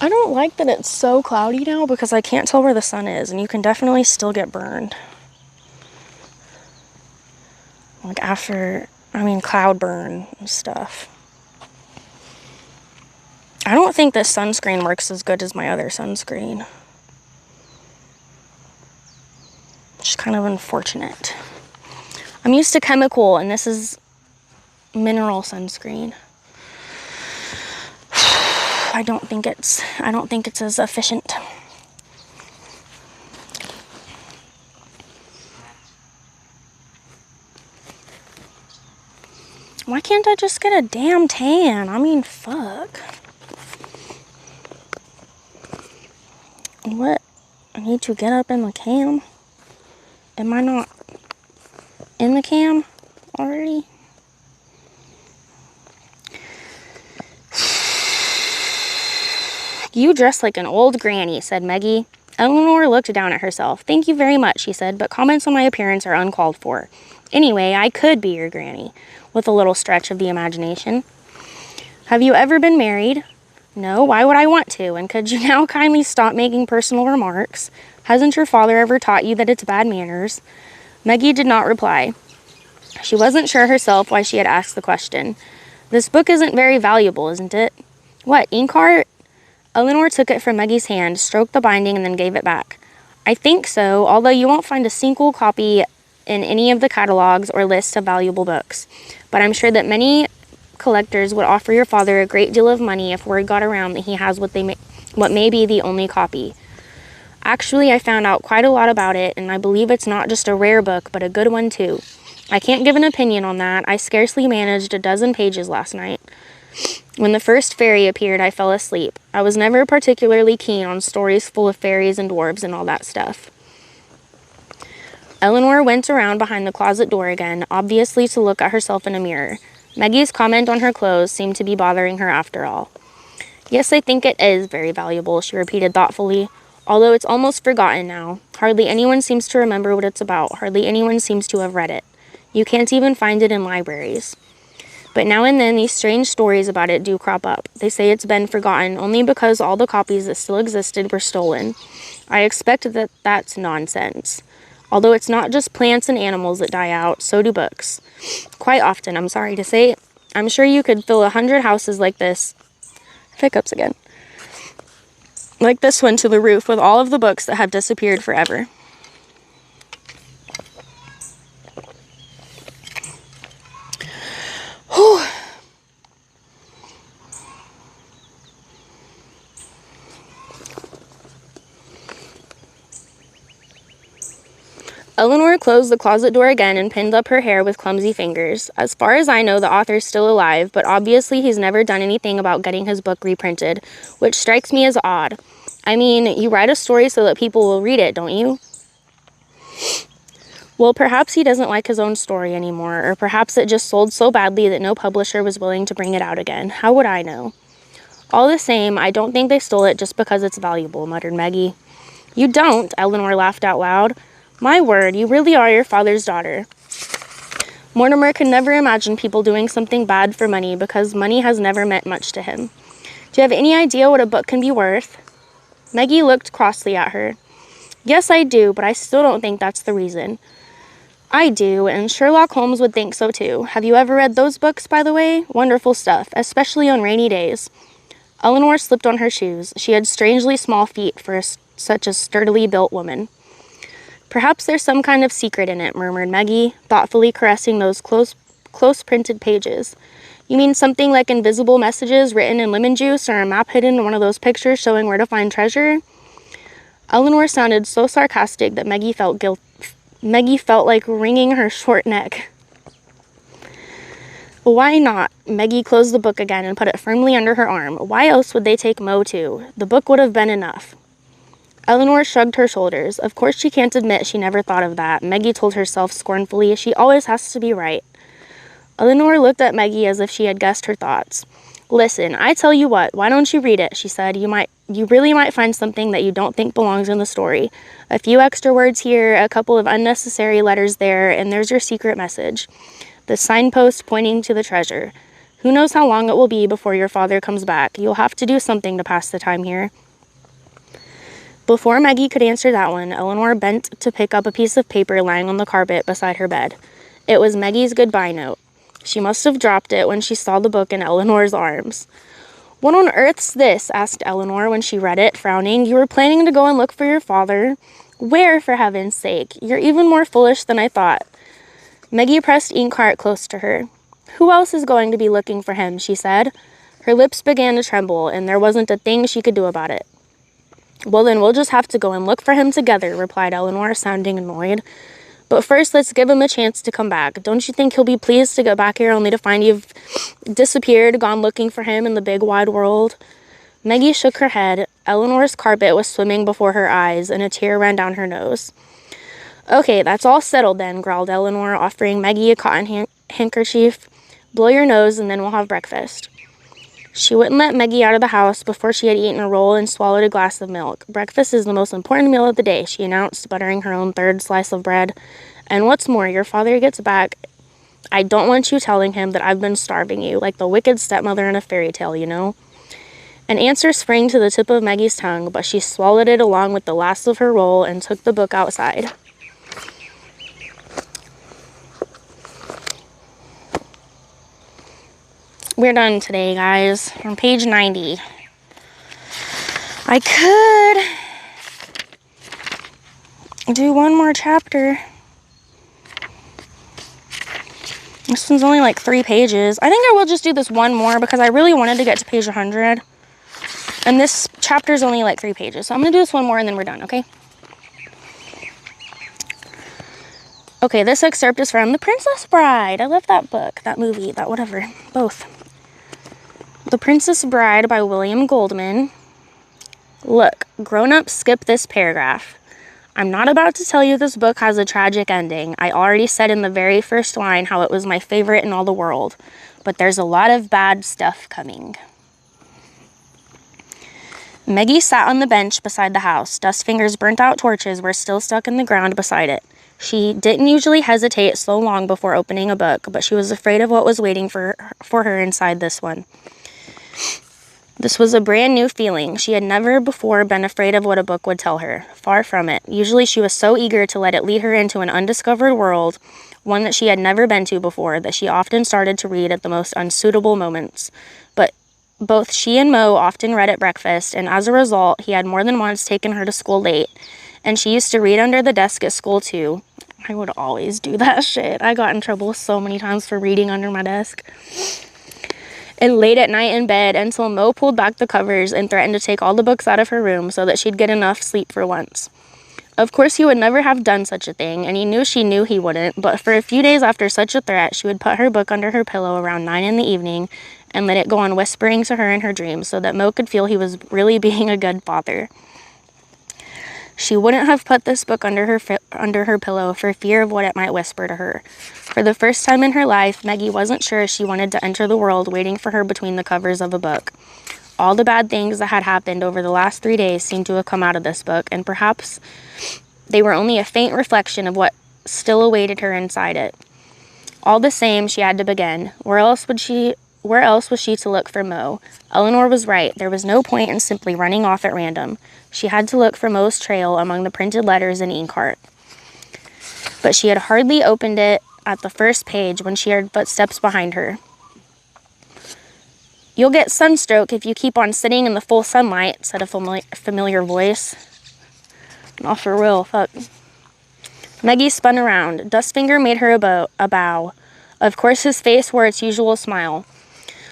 I don't like that it's so cloudy now because I can't tell where the sun is, and you can definitely still get burned. Like cloud burn and stuff. I don't think this sunscreen works as good as my other sunscreen. Which is kind of unfortunate. I'm used to chemical, and this is mineral sunscreen. I don't think it's as efficient. Why can't I just get a damn tan? I mean, fuck. What? I need to get up in the cam? Am I not in the cam already? You dress like an old granny, said Maggie. Eleanor looked down at herself. Thank you very much, she said, but comments on my appearance are uncalled for. Anyway, I could be your granny, with a little stretch of the imagination. Have you ever been married? No, why would I want to? And could you now kindly stop making personal remarks? Hasn't your father ever taught you that it's bad manners? Maggie did not reply. She wasn't sure herself why she had asked the question. This book isn't very valuable, isn't it? What, Inkheart? Eleanor took it from Maggie's hand, stroked the binding, and then gave it back. I think so, although you won't find a single copy in any of the catalogs or lists of valuable books. But I'm sure that many collectors would offer your father a great deal of money if word got around that he has what may be the only copy. Actually, I found out quite a lot about it, and I believe it's not just a rare book, but a good one too. I can't give an opinion on that. I scarcely managed a dozen pages last night. When the first fairy appeared, I fell asleep. I was never particularly keen on stories full of fairies and dwarves and all that stuff. Eleanor went around behind the closet door again, obviously to look at herself in a mirror. Maggie's comment on her clothes seemed to be bothering her after all. Yes, I think it is very valuable, she repeated thoughtfully, although it's almost forgotten now. Hardly anyone seems to remember what it's about. Hardly anyone seems to have read it. You can't even find it in libraries. But now and then these strange stories about it do crop up. They say it's been forgotten only because all the copies that still existed were stolen. I expect that that's nonsense. Although it's not just plants and animals that die out, so do books. Quite often, I'm sorry to say. I'm sure you could fill 100 houses like this. Hiccups again. Like this one to the roof with all of the books that have disappeared forever. Whew. Eleanor closed the closet door again and pinned up her hair with clumsy fingers. As far as I know, the author's still alive, but obviously he's never done anything about getting his book reprinted, which strikes me as odd. I mean, you write a story so that people will read it, don't you? Well, perhaps he doesn't like his own story anymore, or perhaps it just sold so badly that no publisher was willing to bring it out again. How would I know? All the same, I don't think they stole it just because it's valuable, muttered Maggie. You don't, Eleanor laughed out loud. My word, you really are your father's daughter. Mortimer could never imagine people doing something bad for money because money has never meant much to him. Do you have any idea what a book can be worth? Maggie looked crossly at her. Yes, I do, but I still don't think that's the reason. I do, and Sherlock Holmes would think so too. Have you ever read those books, by the way? Wonderful stuff, especially on rainy days. Eleanor slipped on her shoes. She had strangely small feet for such a sturdily built woman. Perhaps there's some kind of secret in it, murmured Maggie, thoughtfully caressing those close printed pages. You mean something like invisible messages written in lemon juice or a map hidden in one of those pictures showing where to find treasure? Eleanor sounded so sarcastic that Maggie felt like wringing her short neck. Why not? Maggie closed the book again and put it firmly under her arm. Why else would they take Mo too? The book would have been enough. Eleanor shrugged her shoulders. Of course she can't admit she never thought of that. Maggie told herself scornfully. She always has to be right. Eleanor looked at Maggie as if she had guessed her thoughts. Listen, I tell you what, why don't you read it, she said. You really might find something that you don't think belongs in the story. A few extra words here, a couple of unnecessary letters there, and there's your secret message. The signpost pointing to the treasure. Who knows how long it will be before your father comes back. You'll have to do something to pass the time here. Before Maggie could answer that one, Eleanor bent to pick up a piece of paper lying on the carpet beside her bed. It was Maggie's goodbye note. She must have dropped it when she saw the book in Eleanor's arms. What on earth's this? Asked Eleanor when she read it, frowning. You were planning to go and look for your father? Where, for heaven's sake? You're even more foolish than I thought. Maggie pressed Inkheart close to her. Who else is going to be looking for him? She said. Her lips began to tremble, and there wasn't a thing she could do about it. Well, then we'll just have to go and look for him together, replied Eleanor, sounding annoyed. But first, let's give him a chance to come back. Don't you think he'll be pleased to get back here only to find you've disappeared, gone looking for him in the big wide world? Maggie shook her head. Eleanor's carpet was swimming before her eyes, and a tear ran down her nose. Okay, that's all settled then, growled Eleanor, offering Maggie a cotton handkerchief. Blow your nose, and then we'll have breakfast. She wouldn't let Maggie out of the house before she had eaten a roll and swallowed a glass of milk. Breakfast is the most important meal of the day, she announced, buttering her own third slice of bread. And what's more, your father gets back. I don't want you telling him that I've been starving you, like the wicked stepmother in a fairy tale, you know? An answer sprang to the tip of Maggie's tongue, but she swallowed it along with the last of her roll and took the book outside. We're done today, guys. On page 90. I could do one more chapter. This one's only like 3 pages. I think I will just do this one more because I really wanted to get to page 100. And this chapter is only like 3 pages. So I'm going to do this one more and then we're done, okay? Okay, this excerpt is from The Princess Bride. I love that book, that movie, that whatever, both. The Princess Bride by William Goldman. Look, grown-ups, skip this paragraph. I'm not about to tell you this book has a tragic ending. I already said in the very first line how it was my favorite in all the world. But there's a lot of bad stuff coming. Maggie sat on the bench beside the house. Dustfinger's burnt-out torches were still stuck in the ground beside it. She didn't usually hesitate so long before opening a book, but she was afraid of what was waiting for her inside this one. This was a brand new feeling. She had never before been afraid of what a book would tell her. Far from it. Usually she was so eager to let it lead her into an undiscovered world, one that she had never been to before, that she often started to read at the most unsuitable moments. But both she and Mo often read at breakfast, and as a result, he had more than once taken her to school late. And she used to read under the desk at school, too. I would always do that shit. I got in trouble so many times for reading under my desk. And late at night in bed until Mo pulled back the covers and threatened to take all the books out of her room so that she'd get enough sleep for once. Of course, he would never have done such a thing, and he knew she knew he wouldn't, but for a few days after such a threat, she would put her book under her pillow around 9 in the evening and let it go on whispering to her in her dreams so that Mo could feel he was really being a good father. She wouldn't have put this book under her pillow for fear of what it might whisper to her. For the first time in her life, Maggie wasn't sure she wanted to enter the world waiting for her between the covers of a book. All the bad things that had happened over the last 3 days seemed to have come out of this book, and perhaps they were only a faint reflection of what still awaited her inside it. All the same, she had to begin. Where else was she to look for Mo? Eleanor was right. There was no point in simply running off at random. She had to look for Mo's trail among the printed letters in Inkheart. But she had hardly opened it at the first page when she heard footsteps behind her. "You'll get sunstroke if you keep on sitting in the full sunlight," said a familiar voice. Not for real, fuck. Maggie spun around. Dustfinger made her a bow. Of course, his face wore its usual smile.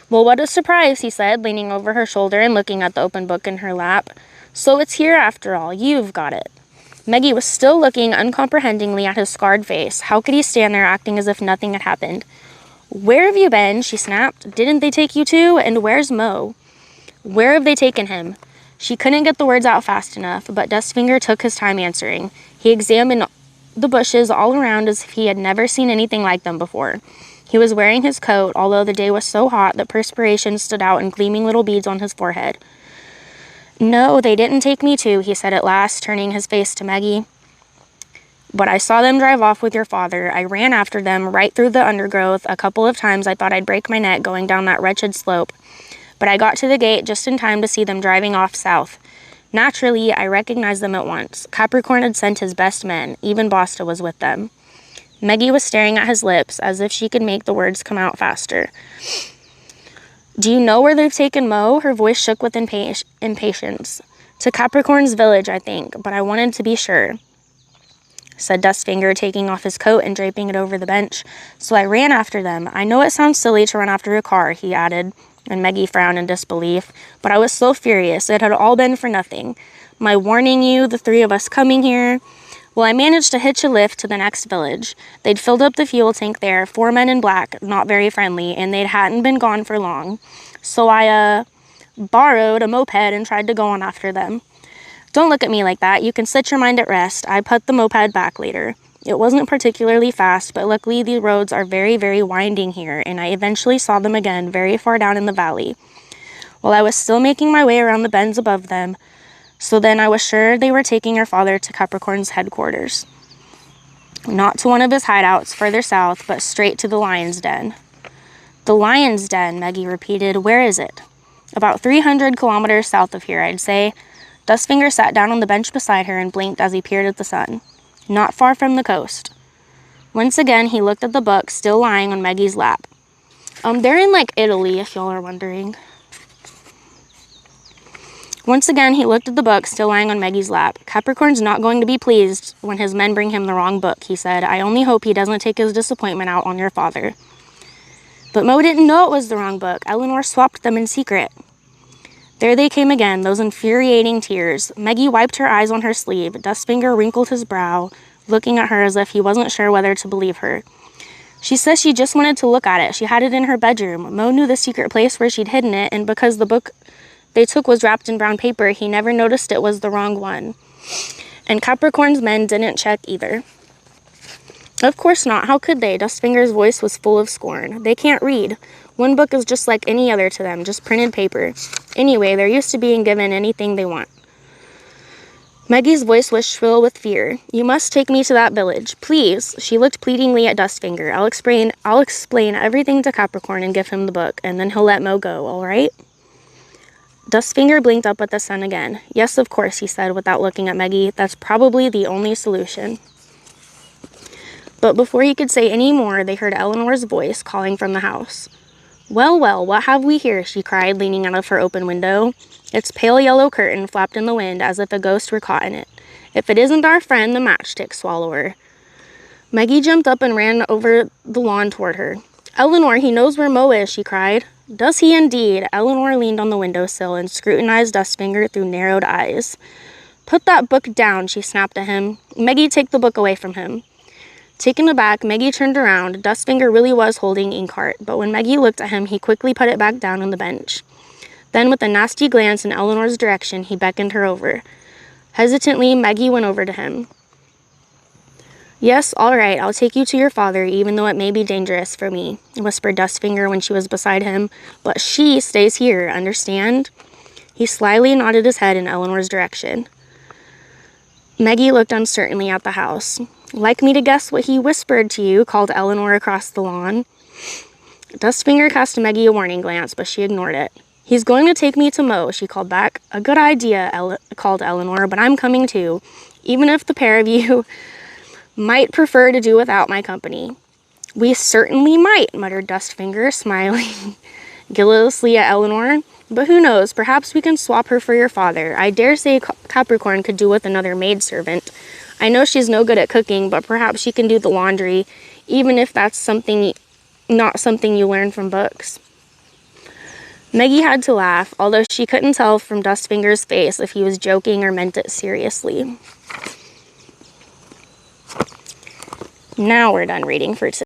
"Well, what a surprise," he said, leaning over her shoulder and looking at the open book in her lap. "So it's here after all. You've got it." Maggie was still looking uncomprehendingly at his scarred face. How could he stand there acting as if nothing had happened? "Where have you been?" she snapped. "Didn't they take you too? And where's Mo?" "Where have they taken him?" She couldn't get the words out fast enough, but Dustfinger took his time answering. He examined the bushes all around as if he had never seen anything like them before. He was wearing his coat, although the day was so hot that perspiration stood out in gleaming little beads on his forehead. "No, they didn't take me too," he said at last, turning his face to Maggie. "But I saw them drive off with your father. I ran after them, right through the undergrowth. A couple of times I thought I'd break my neck going down that wretched slope. But I got to the gate just in time to see them driving off south. Naturally, I recognized them at once. Capricorn had sent his best men. Even Basta was with them." Maggie was staring at his lips, as if she could make the words come out faster. "Do you know where they've taken Mo?" Her voice shook with impatience. "To Capricorn's village, I think, but I wanted to be sure," said Dustfinger, taking off his coat and draping it over the bench. "So I ran after them. I know it sounds silly to run after a car," he added, and Maggie frowned in disbelief, "but I was so furious. It had all been for nothing. My warning you, the three of us coming here. Well, I managed to hitch a lift to the next village. They'd filled up the fuel tank there, 4 men in black, not very friendly, and they hadn't been gone for long. So I, borrowed a moped and tried to go on after them. Don't look at me like that. You can set your mind at rest. I put the moped back later. It wasn't particularly fast, but luckily the roads are very, very winding here, and I eventually saw them again very far down in the valley. While I was still making my way around the bends above them, so then I was sure they were taking your father to Capricorn's headquarters. Not to one of his hideouts further south, but straight to the lion's den." "The lion's den," Maggie repeated. "Where is it?" "About 300 kilometers south of here, I'd say." Dustfinger sat down on the bench beside her and blinked as he peered at the sun. "Not far from the coast." Once again, he looked at the book still lying on Maggie's lap. They're in, Italy, if y'all are wondering." Once again, he looked at the book still lying on Maggie's lap. "Capricorn's not going to be pleased when his men bring him the wrong book," he said. "I only hope he doesn't take his disappointment out on your father." "But Mo didn't know it was the wrong book. Eleanor swapped them in secret." There they came again, those infuriating tears. Maggie wiped her eyes on her sleeve. Dustfinger wrinkled his brow, looking at her as if he wasn't sure whether to believe her. "She says she just wanted to look at it. She had it in her bedroom. Mo knew the secret place where she'd hidden it, and because the book they took was wrapped in brown paper, he never noticed it was the wrong one. And Capricorn's men didn't check either." "Of course not. How could they?" Dustfinger's voice was full of scorn. "They can't read. One book is just like any other to them, just printed paper. Anyway, they're used to being given anything they want." Maggie's voice was shrill with fear. "You must take me to that village. Please." She looked pleadingly at Dustfinger. I'll explain everything to Capricorn and give him the book, and then he'll let Mo go, all right?" Dustfinger blinked up at the sun again. "Yes, of course," he said without looking at Maggie. "That's probably the only solution." But before he could say any more, they heard Eleanor's voice calling from the house. "Well, well, what have we here?" she cried, leaning out of her open window. Its pale yellow curtain flapped in the wind as if a ghost were caught in it. "If it isn't our friend, the matchstick swallower." Maggie jumped up and ran over the lawn toward her. "Eleanor, he knows where Mo is," she cried. "Does he indeed?" Eleanor leaned on the windowsill and scrutinized Dustfinger through narrowed eyes. "Put that book down," she snapped at him. "Maggie, take the book away from him." Taken aback, Maggie turned around. Dustfinger really was holding Inkheart, but when Maggie looked at him, he quickly put it back down on the bench. Then, with a nasty glance in Eleanor's direction, he beckoned her over. Hesitantly, Maggie went over to him. "Yes, all right, I'll take you to your father, even though it may be dangerous for me," whispered Dustfinger when she was beside him. "But she stays here, understand?" He slyly nodded his head in Eleanor's direction. Maggie looked uncertainly at the house. Like me to guess what he whispered to you? Called Eleanor across the lawn. Dustfinger cast Maggie a warning glance, but she ignored it. He's going to take me to Mo, she called back. A good idea, called Eleanor, but I'm coming too, even if the pair of you might prefer to do without my company. We certainly might, muttered Dustfinger, smiling guilelessly at Eleanor. But who knows, perhaps we can swap her for your father. I dare say Capricorn could do with another maidservant. I know she's no good at cooking, but perhaps she can do the laundry, even if that's not something you learn from books. Maggie had to laugh, although she couldn't tell from Dustfinger's face if he was joking or meant it seriously. Now we're done reading for today.